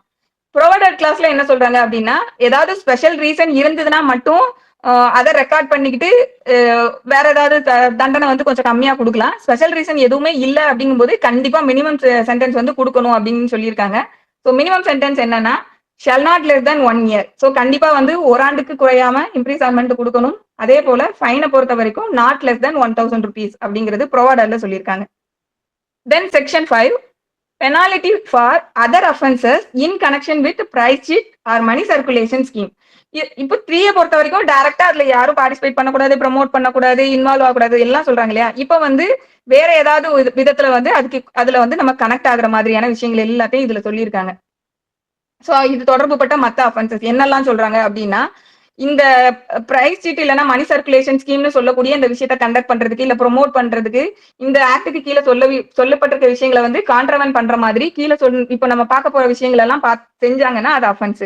ப்ரொவைடட் கிளாஸ்ல என்ன சொல்றாங்க அப்படின்னா, ஏதாவது ஸ்பெஷல் ரீசன் இருந்ததுன்னா மட்டும் அதை ரெக்கார்ட் பண்ணிக்கிட்டு வேற ஏதாவது தண்டனை வந்து கொஞ்சம் கம்மியா கொடுக்கலாம். ஸ்பெஷல் ரீசன் எதுவுமே இல்லை அப்படிங்கும்போது கண்டிப்பா மினிமம் சென்டென்ஸ் வந்து கொடுக்கணும் அப்படின்னு சொல்லியிருக்காங்க. ஸோ மினிமம் சென்டென்ஸ் என்னன்னா shall not less than 1 year. So கண்டிப்பா வந்து ஒரு ஆண்டுக்கு குறையாம இம்ப்ரீசான்மெண்ட் கொடுக்கணும். அதே போல ஃபைனை பொறுத்த வரைக்கும் நாட் லெஸ் தென் 1,000 rupees அப்படிங்கிறது ப்ரொவைடர்ல சொல்லியிருக்காங்க. Then section 5 penalty for other offences in connection with prize chit or money circulation scheme. இப்போ 3 பொறுத்த வரைக்கும் டைரக்டா அதுல யாரும் பார்ட்டிசிபேட் பண்ணக்கூடாது, ப்ரமோட் பண்ணக்கூடாது, இன்வால்வ் ஆகக்கூடாது எல்லாம் சொல்றாங்க இல்லையா. இப்போ வந்து வேற ஏதாவது விதத்துல வந்து அதுல வந்து நம்ம கனெக்ட் ஆகுற மாதிரியான விஷயங்கள் எல்லாத்தையும் இதுல சொல்லியிருக்காங்க. ஸோ இது தொடர்புப்பட்ட மற்ற அஃபென்சஸ் என்னெல்லாம் சொல்றாங்க அப்படின்னா, இந்த பிரைஸ் சீட் இல்லைன்னா மணி சர்க்குலேஷன் ஸ்கீம்னு சொல்லக்கூடிய இந்த விஷயத்த கண்டக்ட் பண்றதுக்கு இல்ல ப்ரொமோட் பண்றதுக்கு இந்த ஆக்டுக்கு கீழே சொல்லப்பட்டிருக்க விஷயங்களை வந்து கான்ட்ரவெண்ட் பண்ற மாதிரி கீழே இப்ப நம்ம பார்க்க போற விஷயங்கள் எல்லாம் செஞ்சாங்கன்னா அது அஃபென்ஸ்.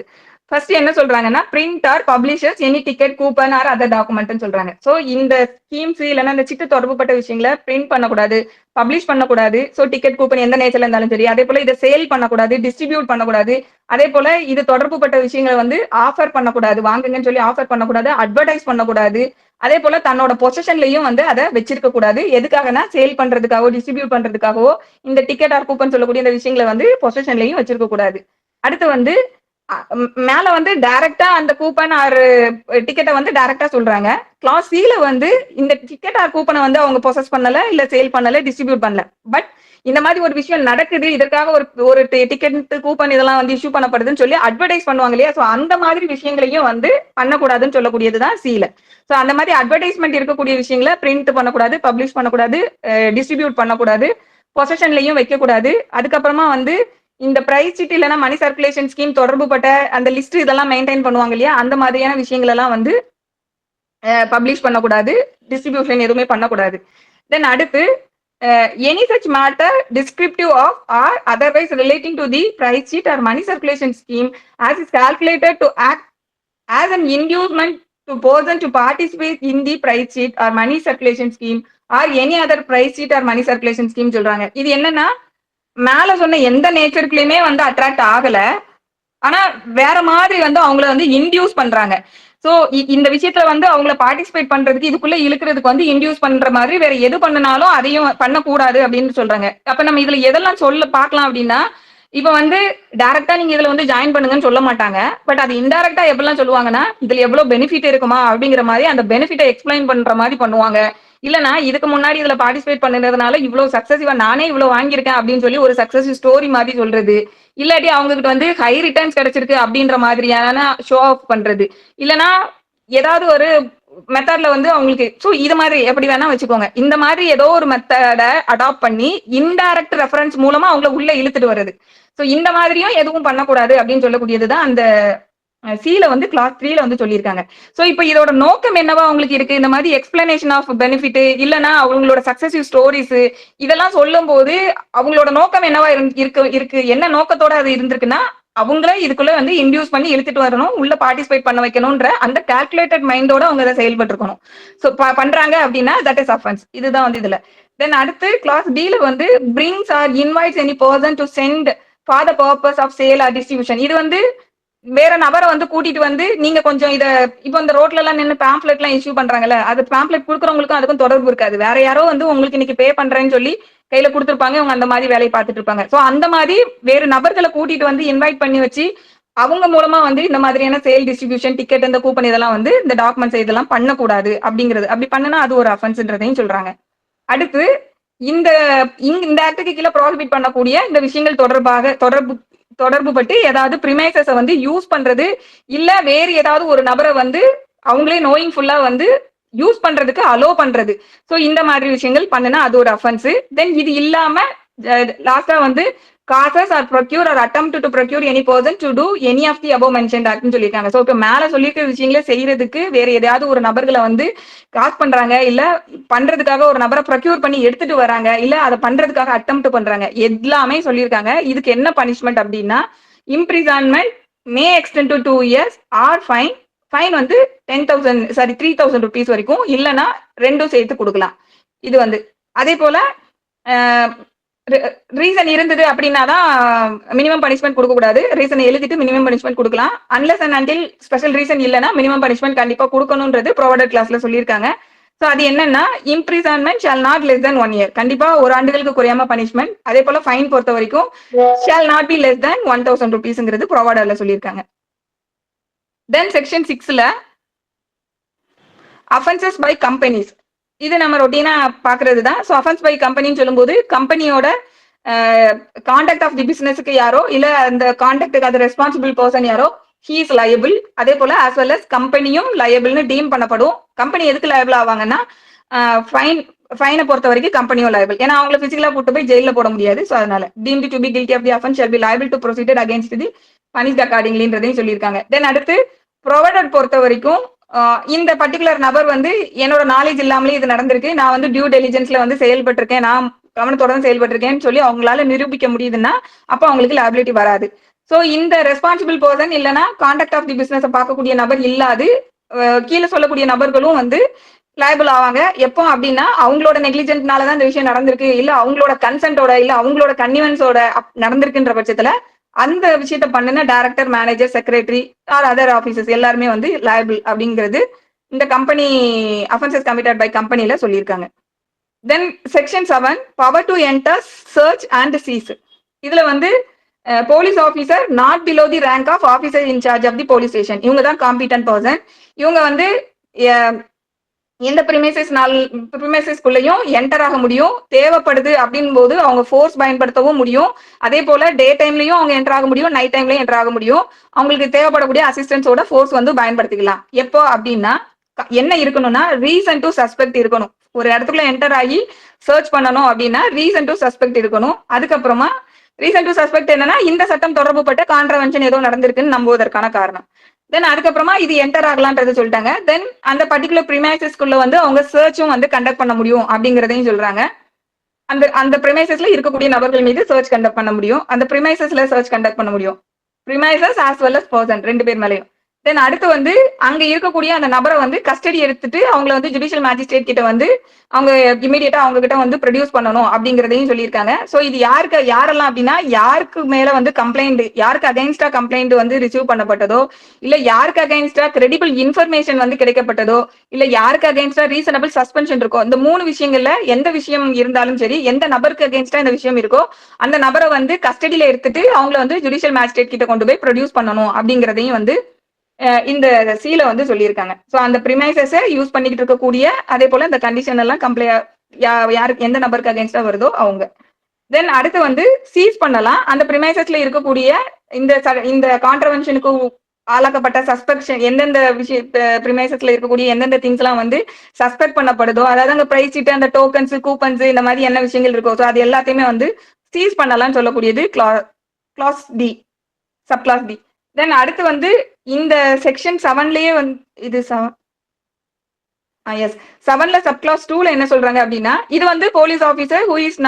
ஃபர்ஸ்ட் என்ன சொல்றாங்கன்னா print or publishers any ticket coupon or other document சொல்றாங்க. சோ இந்த ஸ்கீம்ஸ் இல்லைன்னா இந்த சிட்டு தொடர்புப்பட்ட விஷயங்களை பிரிண்ட் பண்ணக்கூடாது, பப்ளிஷ் பண்ணக்கூடாது. சோ டிக்கெட் கூப்பன் எந்த நேச்சர்ல இருந்தாலும் சரி. அதே போல இதை சேல் பண்ணக்கூடாது, டிஸ்ட்ரிபியூட் பண்ணக்கூடாது. அதே போல இது தொடர்புப்பட்ட விஷயங்களை வந்து ஆஃபர் பண்ணக்கூடாது, வாங்குங்கன்னு சொல்லி ஆஃபர் பண்ணக்கூடாது, அட்வர்டைஸ் பண்ணக்கூடாது. அதே போல தன்னோட பொசிஷன்லயும் வந்து அதை வச்சிருக்க கூடாது. எதுக்காகனா சேல் பண்றதுக்காகவோ டிஸ்ட்ரிபியூட் பண்றதுக்காகவோ இந்த டிக்கெட் ஆர் கூப்பன் சொல்லக்கூடிய இந்த விஷயங்களை வந்து பொசிஷன்லயும் வச்சிருக்க கூடாது. அடுத்து வந்து மேல வந்து டைரக்டா அந்த கூப்பன் ஆர் டிக்கெட்டை வந்து டைரக்டா சொல்றாங்க. கிளாஸ் சில வந்து இந்த டிக்கெட் ஆர் கூப்பனை வந்து அவங்க பொசஸ் பண்ணல, இல்ல சேல் பண்ணல, டிஸ்ட்ரிபியூட் பண்ணல. பட் இந்த மாதிரி ஒரு விஷயம் நடக்குது, இதற்காக ஒரு ஒரு டிக்கெட் கூப்பன் இதெல்லாம் வந்து இஷ்யூ பண்ணப்படுதுன்னு சொல்லி அட்வர்டைஸ் பண்ணுவாங்க இல்லையா? சோ அந்த மாதிரி விஷயங்களையும் வந்து பண்ணக்கூடாதுன்னு சொல்லக்கூடியதுதான் சீல. சோ அந்த மாதிரி அட்வர்டைஸ்மெண்ட் இருக்கக்கூடிய விஷயங்களை பிரிண்ட் பண்ணக்கூடாது, பப்ளிஷ் பண்ணக்கூடாது, டிஸ்ட்ரிபியூட் பண்ணக்கூடாது, பொசிஷன்லயும் வைக்கக்கூடாது. அதுக்கப்புறமா வந்து இந்த பிரைஸ் சீட் இல்லைன்னா மணி சர்க்குலேஷன் ஸ்கீம் தொடர்புப்பட்ட அந்த லிஸ்ட் இதெல்லாம் மெயின்டைன் பண்ணுவாங்க இல்லையா? அந்த மாதிரியான விஷயங்கள் எல்லாம் வந்து பப்ளிஷ் பண்ணக்கூடாது, டிஸ்ட்ரிபியூஷன் எதுவுமே பண்ணக்கூடாது. தென் அடுத்து any such matter descriptive of or otherwise relating to the prize chit or money circulation scheme as is calculated to act as an inducement to person to participate in the price sheet or money circulation scheme or any other price sheet or money circulation scheme சொல்றாங்க. இது என்னன்னா மேல சொன்ன எந்த நேச்சருக்குலயுமே வந்து attract ஆகல, ஆனா வேற மாதிரி வந்து அவங்கள வந்து இன்டியூஸ் பண்றாங்க. சோ இந்த விஷயத்துல வந்து அவங்கள பார்ட்டிசிபேட் பண்றதுக்கு இதுக்குள்ள இழுக்கிறதுக்கு வந்து இன்டியூஸ் பண்ற மாதிரி வேற எது பண்ணனாலும் அதையும் பண்ணக்கூடாது அப்படின்னு சொல்றாங்க. அப்ப நம்ம இதுல எதெல்லாம் சொல்ல பார்க்கலாம் அப்படின்னா, இப்ப வந்து டைரக்டா நீங்க இதுல வந்து ஜாயின் பண்ணுங்கன்னு சொல்ல மாட்டாங்க. பட் அது இன்டைரக்டா எப்படிலாம் சொல்லுவாங்கன்னா, இதுல எவ்வளவு பெனிஃபிட் இருக்குமா அப்படிங்கிற மாதிரி அந்த பெனிஃபிட்டை எக்ஸ்பிளைன் பண்ற மாதிரி பண்ணுவாங்க. இல்லனா இதுக்கு முன்னாடி இதுல பார்ட்டிசிபேட் பண்ணதுனால இவ்வளவு சக்சஸிவா நானே இவ்வளவு வாங்கியிருக்கேன் அப்படின்னு சொல்லி ஒரு சக்சஸ் ஸ்டோரி மாதிரி சொல்றது. இல்லாட்டி அவங்க கிட்ட வந்து ஹை ரிட்டர்ன்ஸ் கிடைச்சிருக்கு அப்படின்ற மாதிரியான ஷோ ஆஃப் பண்றது. இல்லனா ஏதாவது ஒரு மெத்தட்ல வந்து அவங்களுக்கு சோ இது மாதிரி எப்படி வேணா வச்சுக்கோங்க. இந்த மாதிரி ஏதோ ஒரு மெத்தட அடாப்ட் பண்ணி இன்டைரக்ட் ரெஃபரன்ஸ் மூலமா அவங்கள உள்ள இழுத்துட்டு வருது. சோ இந்த மாதிரியும் எதுவும் பண்ணக்கூடாது அப்படின்னு சொல்லக்கூடியதுதான் அந்த சில வந்து கிளாஸ் 3ல வந்து சொல்லியிருக்காங்க. சோ இப்போ இதோட நோக்கம் என்னவா அவங்களுக்கு இருக்கு? இந்த மாதிரி எக்ஸ்பிளனேஷன் ஆஃப் பெனிஃபிட் இல்லனா அவங்களோட சக்சஸிவ் ஸ்டோரிஸ் இதெல்லாம் சொல்லும் போது அவங்களோட நோக்கம் என்னவா இருக்கு என்ன நோக்கத்தோட அது இருந்திருக்குன்னா அவங்கள இதுக்குள்ள வந்து இன்டியூஸ் பண்ணி இழுத்துட்டு வரணும், உள்ள பார்ட்டிசிபேட் பண்ண வைக்கணும்ன்ற அந்த கால்குலேட்டட் மைண்டோட அவங்க அதை செயல்பட்டு இருக்கணும். சோ பண்றாங்க அப்படின்னா தட் இஸ் அஃபென்ஸ். இதுதான் வந்து இதுல. தென் அடுத்து கிளாஸ் டில வந்து brings or invites any person to send for the purpose of sale or distribution. இது வந்து வேற நபரை வந்து கூட்டிட்டு வந்து நீங்க கொஞ்சம் இத இப்போ இந்த ரோட்ல எல்லாம் நின்று பேம்ப்ளெட் எல்லாம் இஷ்யூ பண்றாங்கல்ல, அது பேம்ப்ளெட் கொடுக்குறவங்களுக்கும் அதுக்கும் தொடர்பு இருக்காது. வேற யாரோ வந்து உங்களுக்கு இன்னைக்கு பே பண்றேன்னு சொல்லி கையில கொடுத்துருப்பாங்க, இவங்க அந்த மாதிரி வேலையை பார்த்துட்டு இருப்பாங்க. சோ அந்த மாதிரி வேறு நபர்களை கூட்டிட்டு வந்து இன்வைட் பண்ணி வச்சு அவங்க மூலமா வந்து இந்த மாதிரியான சேல் டிஸ்ட்ரிபியூஷன் டிக்கெட் இந்த கூப்பன் இதெல்லாம் வந்து இந்த டாக்குமெண்ட்ஸ் இதெல்லாம் பண்ணக்கூடாது அப்படிங்கிறது. அப்படி பண்ணனா அது ஒரு அஃபென்ஸ்ன்றதையும் சொல்றாங்க. அடுத்து இந்த இந்த ஆக்டுக்கு கீழே ப்ராஹிபிட் பண்ணக்கூடிய இந்த விஷயங்கள் தொடர்பு பட்டு ஏதாவது பிரிமைசஸ வந்து யூஸ் பண்றது இல்ல வேறு ஏதாவது ஒரு நபரை வந்து அவங்களே நோயிங் ஃபுல்லா வந்து யூஸ் பண்றதுக்கு அலோ பண்றது. சோ இந்த மாதிரி விஷயங்கள் பண்ணுனா அது ஒரு அஃபென்ஸ். தென் இது இல்லாம லாஸ்டா வந்து causes or procure or attempt to procure any person to do any of the above mentioned ஆக்ட்னு சொல்லியிருக்காங்க. சோ இப்போ மேல சொல்லியிருக்க விஷயங்களே செய்யறதுக்கு வேற ஏதாவது ஒரு நபர்களை வந்து காசு பண்றாங்க, இல்ல பண்றதுக்காக ஒரு நபரை ப்ரொக்யூர் பண்ணி எடுத்துட்டு வராங்க, இல்ல அதை பண்றதுக்காக அட்டெம்ப்ட் பண்றாங்க, எல்லாமே சொல்லியிருக்காங்க. இதுக்கு என்ன பனிஷ்மெண்ட் அப்படின்னா imprisonment may extend to 2 years or fine. Fine வந்து 3,000 rupees வரைக்கும், இல்லைன்னா ரெண்டும் சேர்த்து கொடுக்கலாம். இது வந்து அதே போல ரீசன் இருந்தது அப்படின்னாதான் மினிமம் பனிஷ்மெண்ட் கொடுக்க கூடாது. ரீசன் எழுதிட்டு மினிமம் பனிஷ்மெண்ட் கொடுக்கலாம். Unless and until special reason இல்லைன்னா மினிமம் பனிஷ்மெண்ட் கண்டிப்பா கொடுக்கணும்ன்றது ப்ரொவைடட் கிளாஸ்ல சொல்லியிருக்காங்க. சோ அது என்னன்னா imprisonment shawl not less than 1 year. கண்டிப்பா ஒரு ஆண்டுகளுக்கு குறையாம பனிஷ்மெண்ட். அதே போல ஃபைன் பொறுத்த வரைக்கும் shall not be less than 1,000 rupeesங்கிறது ப்ரொவைடர்ல சொல்லியிருக்காங்க. தென் செக்ஷன் 6ல அஃபென்சஸ் பை கம்பெனிஸ். இது நம்ம ரொட்டீனா பாக்குறது தான். ஸோ அஃபென்ஸ் பை கம்பெனின்னு சொல்லும்போது கம்பெனியோட கான்டாக்ட் ஆஃப் தி பிசினஸ்க்கு யாரோ இல்ல அந்த கான்டாக்டுக்கு அது ரெஸ்பான்சிபிள் பர்சன் யாரோ ஹீ இஸ் லயபிள். அதே போல ஆஸ் வெல் அஸ் கம்பெனியும் லயபிள்னு டீம் பண்ணப்படும். கம்பெனி எதுக்கு லயபிள் ஆவாங்கன்னா ஃபைனை பொறுத்த வரைக்கும் கம்பெனியும் லயபிள். ஏன்னா அவங்களை பிசிக்கலா கூட்டு போய் ஜெயில போட முடியாது. ஸோ அதனால deemed to be guilty of the offence shall be liable to proceeded against the punished அக்கார்டிங்லின்றதையும் சொல்லியிருக்காங்க. தென் அடுத்து ப்ரொவைடர் பொறுத்த வரைக்கும் இந்த பர்டிகுலர் நபர் வந்து என்னோட நாலேஜ் இல்லாமலே இது நடந்திருக்கு, நான் வந்து டியூ டெலிஜென்ஸ்ல வந்து செயல்பட்டிருக்கேன், நான் கவனத்தோட செயல்பட்டிருக்கேன்னு சொல்லி அவங்களால நிரூபிக்க முடியுதுன்னா அப்ப அவங்களுக்கு லைபிலிட்டி வராது. ஸோ இந்த ரெஸ்பான்சிபிள் பர்சன் இல்லைன்னா கான்டாக்ட் ஆஃப் தி பிசினஸ் பார்க்கக்கூடிய நபர் இல்லாது கீழே சொல்லக்கூடிய நபர்களும் வந்து லைபிள் ஆவாங்க. எப்போ அப்படின்னா அவங்களோட நெக்லிஜென்ட்னால தான் இந்த விஷயம் நடந்திருக்கு, இல்ல அவங்களோட கன்சென்ட்டோட இல்ல அவங்களோட கன்னிவன்ஸோட நடந்திருக்குன்ற பட்சத்துல அந்த விஷயத்த பண்ணுன director, manager, secretary or other officers எல்லாருமே வந்து லைபிள் அப்படிங்கிறது இந்த கம்பெனி அஃபென்சஸ் கமிட்டட் பை கம்பெனில சொல்லியிருக்காங்க. Then section 7 power to enter, search and seize. இதுல வந்து police officer not below the rank of officer in charge of the police station, இவங்க தான் காம்பிடன்ட் பர்சன். இவங்க வந்து எந்த பிரிமைசஸ்குள்ளேயும் என்டர் ஆக முடியும், தேவைப்படுது அப்படின் போது அவங்க ஃபோர்ஸ் பயன்படுத்தவும் முடியும். அதே போல டே டைம்லயும் அவங்க என்டர் ஆக முடியும், நைட் டைம்லயும் என்டர் ஆக முடியும். அவங்களுக்கு தேவைப்படக்கூடிய அசிஸ்டன்ஸோட ஃபோர்ஸ் வந்து பயன்படுத்திக்கலாம். எப்போ அப்படின்னா என்ன இருக்கணும்னா ரீசன் டு சஸ்பெக்ட் இருக்கணும். ஒரு இடத்துக்குள்ள என்டர் ஆகி சர்ச் பண்ணணும் அப்படின்னா ரீசன் டு சஸ்பெக்ட் இருக்கணும். அதுக்கப்புறமா ரீசன் டு சஸ்பெக்ட் என்னன்னா இந்த சட்டம் தொடர்புபட்ட கான்ட்ரவென்ஷன் ஏதோ நடந்திருக்குன்னு நம்புவதற்கான காரணம். தென் அதுக்கப்புறமா இது என்டர் ஆகலான்றது சொல்லிட்டாங்க. தென் அந்த பர்டிகுலர் பிரிமைசஸ்குள்ள வந்து அவங்க சர்ச்சும் வந்து கண்டக்ட் பண்ண முடியும் அப்படிங்கறதையும் சொல்றாங்க. அந்த அந்த பிரிமைசஸ்ல இருக்கக்கூடிய நபர்கள் மீது சர்ச் கண்டக்ட் பண்ண முடியும், அந்த பிரிமைசஸ்ல சர்ச் கண்டக்ட் பண்ண முடியும். பிரிமைசஸ் ஆஸ் வெல் அஸ் பர்சன் ரெண்டு பேர் மேலையும். தென் அடுத்து வந்து அங்க இருக்கக்கூடிய அந்த நபரை வந்து கஸ்டடி எடுத்துட்டு அவங்கள வந்து ஜுடிஷியல் மேஜிஸ்ட்ரேட் கிட்ட வந்து அவங்க இமீடியட்டா அவங்க கிட்ட வந்து ப்ரொடியூஸ் பண்ணணும் அப்படிங்கறதையும் சொல்லியிருக்காங்க. சோ இது யாரெல்லாம் அப்படின்னா யாருக்கு மேல வந்து கம்ப்ளைண்ட், யாருக்கு அகைன்ஸ்டா கம்ப்ளைண்ட் வந்து ரிசீவ் பண்ணப்பட்டதோ, இல்ல யாருக்கு அகைன்ஸ்டா கிரெடிபிள் இன்ஃபர்மேஷன் வந்து கிடைக்கப்பட்டதோ, இல்ல யாருக்கு அகைன்ஸ்டா ரீசனபிள் சஸ்பென்ஷன் இருக்கோ, இந்த 3 விஷயங்கள்ல எந்த விஷயம் இருந்தாலும் சரி, எந்த நபருக்கு அகைன்ஸ்டா இந்த விஷயம் இருக்கோ அந்த நபரை வந்து கஸ்டடியில எடுத்துட்டு அவங்கள வந்து ஜுடிஷியல் மேஜிஸ்ட்ரேட் கிட்ட கொண்டு போய் ப்ரொடியூஸ் பண்ணணும் அப்படிங்கறதையும் வந்து இந்த சீல வந்து சொல்லியிருக்காங்க. சோ அந்த பிரிமைசஸை யூஸ் பண்ணிக்கிட்டு இருக்கக்கூடிய அதே போல இந்த கண்டிஷன் எல்லாம் யாருக்கு எந்த நபருக்கு அகைன்ஸ்டா வருதோ அவங்க. தென் அடுத்து வந்து சீஸ் பண்ணலாம். அந்த பிரிமைசஸ்ல இருக்கக்கூடிய இந்த கான்ட்ரவென்ஷனுக்கு ஆளாக்கப்பட்ட சஸ்பெக்ஷன் எந்தெந்த விஷய பிரிமைசஸ்ல இருக்கக்கூடிய எந்தெந்த திங்ஸ் எல்லாம் வந்து சஸ்பெக்ட் பண்ணப்படுதோ, அதாவது அங்க பிரைஸ் சீட், அந்த டோக்கன்ஸ், கூப்பன்ஸ், இந்த மாதிரி என்ன விஷயங்கள் இருக்கோ ஸோ அது எல்லாத்தையுமே வந்து சீஸ் பண்ணலாம்னு சொல்லக்கூடியது clause D, sub clause D. Then அடுத்து வந்து இந்த செக்ஷன் 7லயே வந்து இது 7ல சப் கிளாஸ் 2ல என்ன சொல்றாங்க அப்படின்னா இது வந்து police officer who is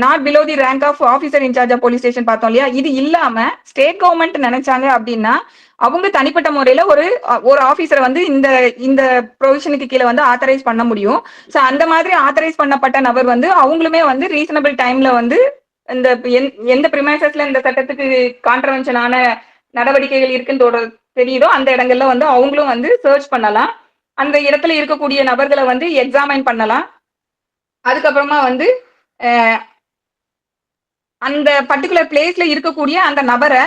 not below the rank of officer in charge of police station பார்த்தோம் இல்லையா. இது இல்லாம ஸ்டேட் கவர்மெண்ட் நினைச்சாங்க அப்படின்னா அவங்க தனிப்பட்ட முறையில ஒரு ஆபீசரை வந்து இந்த ப்ரொவிஷனுக்கு கீழே வந்து ஆத்தரைஸ் பண்ண முடியும். சோ அந்த மாதிரி ஆத்தரைஸ் பண்ணப்பட்ட நபர் வந்து அவங்களுமே வந்து ரீசனபிள் டைம்ல வந்து இந்த எந்த பிரிமைசஸ்ல இந்த சட்டத்துக்கு கான்ட்ரவென்ஷனான நடவடிக்கைகள் இருக்குன்னு தெரியுதோ அந்த இடங்கள்ல வந்து அவங்களும் வந்து சர்ச் பண்ணலாம். அந்த இடத்துல இருக்கக்கூடிய நபர்களை வந்து எக்ஸாமைன் பண்ணலாம். அதுக்கப்புறமா வந்து அந்த பர்டிகுலர் பிளேஸ்ல இருக்கக்கூடிய அந்த நபரை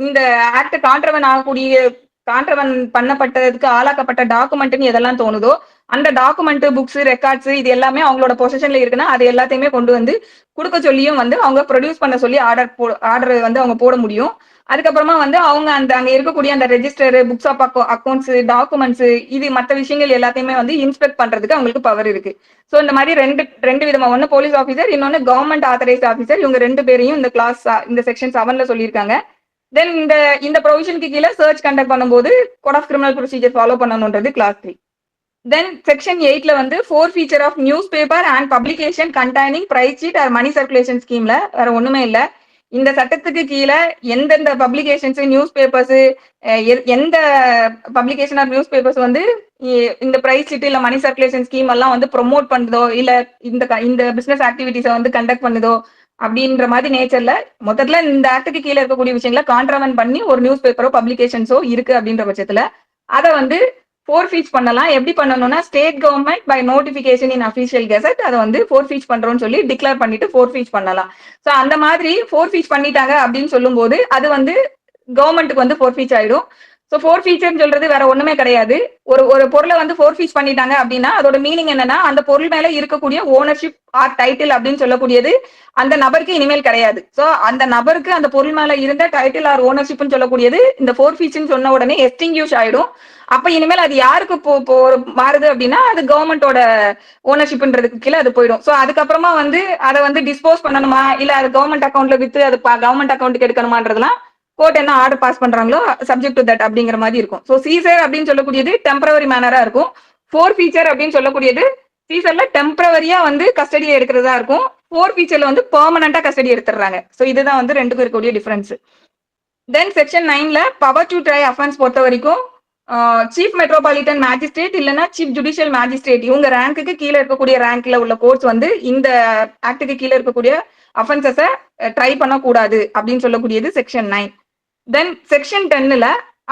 இந்த ஆக்ட் கான்ட்ரவன் பண்ணப்பட்டதுக்கு ஆளாக்கப்பட்ட டாக்குமெண்ட்னு எதெல்லாம் தோணுதோ அந்த டாக்குமெண்ட், புக்ஸ், ரெக்கார்ட்ஸ் இது எல்லாமே அவங்களோட பொசிஷன்ல இருக்குன்னா அது எல்லாத்தையுமே கொண்டு வந்து கொடுக்க சொல்லியும் வந்து அவங்க ப்ரொடியூஸ் பண்ண சொல்லி ஆர்டர் வந்து அவங்க போட முடியும். அதுக்கப்புறமா வந்து அவங்க அங்க இருக்கக்கூடிய அந்த register, books of accounts, documents, இது மற்ற விஷயங்கள் எல்லாத்தையுமே வந்து இன்ஸ்பெக்ட் பண்றதுக்கு அவங்களுக்கு பவர் இருக்கு. சோ இந்த மாதிரி ரெண்டு விதமா, ஒன்னு போலீஸ் ஆஃபீஸர், இன்னொன்னு கவர்மெண்ட் ஆத்தரைஸ்ட் ஆஃபீஸர், இவங்க ரெண்டு பேரையும் இந்த செக்ஷன் 7ல சொல்லியிருக்காங்க. தென் இந்த ப்ரொவிஷனுக்கு கீழே சர்ச் கண்டக்ட் பண்ணும்போது code of criminal procedure follow பண்ணணும்ன்றது கிளாஸ் 3. தென் செக்ஷன் 8ல வந்து feature of newspaper and publication containing prize chit or money circulation ஸ்கீம்ல வேற ஒண்ணுமே இல்ல. இந்த சட்டத்துக்கு கீழே எந்தெந்த பப்ளிகேஷன்ஸ், நியூஸ் பேப்பர்ஸ், எந்த பப்ளிகேஷன் ஆர் நியூஸ் பேப்பர்ஸ் வந்து இந்த பிரைஸ் சீட் இல்ல மணி சர்க்குலேஷன் ஸ்கீம் எல்லாம் வந்து ப்ரொமோட் பண்ணுதோ இல்ல இந்த பிசினஸ் ஆக்டிவிட்டிஸை வந்து கண்டக்ட் பண்ணுதோ அப்படின்ற மாதிரி நேச்சர்ல முதல்ல இந்த ஆக்டுக்கு கீழே இருக்கக்கூடிய விஷயங்களை கான்ட்ரவென்ட் பண்ணி ஒரு நியூஸ் பேப்பரோ பப்ளிகேஷன்ஸோ இருக்கு அப்படின்ற பட்சத்துல அதை வந்து ஃபோர்ஃபீச் பண்ணலாம். எப்படி பண்ணணும்னா state government by notification in official gazette அதை வந்து ஃபோர்ஃபீச் பண்றோம்னு சொல்லி டிக்ளேர் பண்ணிட்டு ஃபோர்ஃபீச் பண்ணலாம். சோ அந்த மாதிரி ஃபோர்ஃபீச் பண்ணிட்டாங்க அப்படின்னு சொல்லும் போது அது வந்து கவர்மெண்ட்டுக்கு வந்து ஃபோர்ஃபீச் ஆயிடும். ஸோ ஃபோர்ஃபீச்சர்னு சொல்றது வேற ஒண்ணுமே கிடையாது. ஒரு பொருளை வந்து ஃபோர்ஃபீச் பண்ணிட்டாங்க அப்படின்னா அதோட மீனிங் என்னன்னா அந்த பொருள் மேல இருக்கக்கூடிய ஓனர்ஷிப் ஆர் டைட்டில் அப்படின்னு சொல்லக்கூடியது அந்த நபருக்கு இனிமேல் கிடையாது. சோ அந்த நபருக்கு அந்த பொருள் மேல இருந்த டைட்டில் ஆர் ஓனர்ஷிப்னு சொல்லக்கூடியது இந்த ஃபோர்ஃபீச்னு சொன்ன உடனே எஸ்டிங்யூஷ் ஆயிடும். அப்ப இனிமேல் அது யாருக்கு மாறுது அப்படின்னா அது கவர்மெண்டோட ஓனர்ஷிப்ன்றதுக்கு கீழே அது போயிடும். சோ அதுக்கப்புறமா வந்து அதை வந்து டிஸ்போஸ் பண்ணணுமா இல்ல அது கவர்மெண்ட் அக்கௌண்ட்ல வித்து அது கவர்மெண்ட் அக்கௌண்ட்டுக்கு எடுக்கணுமான்றதுலாம் கோர்ட் என்ன ஆர்டர் பாஸ் பண்றாங்களோ சப்ஜெக்ட் டு தட் அப்படிங்கிற மாதிரி இருக்கும். சோ சீசர் அப்படின்னு சொல்லக்கூடியது டெம்பரவரி மேனரா இருக்கும். ஃபோர்ஃபீச்சர் அப்படின்னு சொல்லக்கூடியது சீசர்ல டெம்பரவரியா வந்து கஸ்டடியை எடுக்கிறதா இருக்கும். ஃபோர் ஃபீச்சர்ல வந்து பெர்மனண்டா கஸ்டடி எடுத்துடுறாங்க. ஸோ இதுதான் வந்து ரெண்டுக்கும் இருக்கக்கூடிய டிஃபரன்ஸ். தென் செக்ஷன் 9ல பவர் டு ட்ரை அஃபென்ஸ் பொறுத்த வரைக்கும் சீஃப் மெட்ரோபாலிட்டன் மேஜிஸ்ட்ரேட் இல்லைன்னா சீஃப் ஜுடிஷியல் மேஜிஸ்ட்ரேட் இவங்க ரேங்க்குக்கு கீழே இருக்கக்கூடிய ரேங்க்ல உள்ள கோர்ட்ஸ் வந்து இந்த ஆக்டுக்கு கீழே இருக்கக்கூடிய அஃபென்சஸை ட்ரை பண்ணக்கூடாது அப்படின்னு சொல்லக்கூடியது செக்ஷன் 9. தென் செக்ஷன் 10ல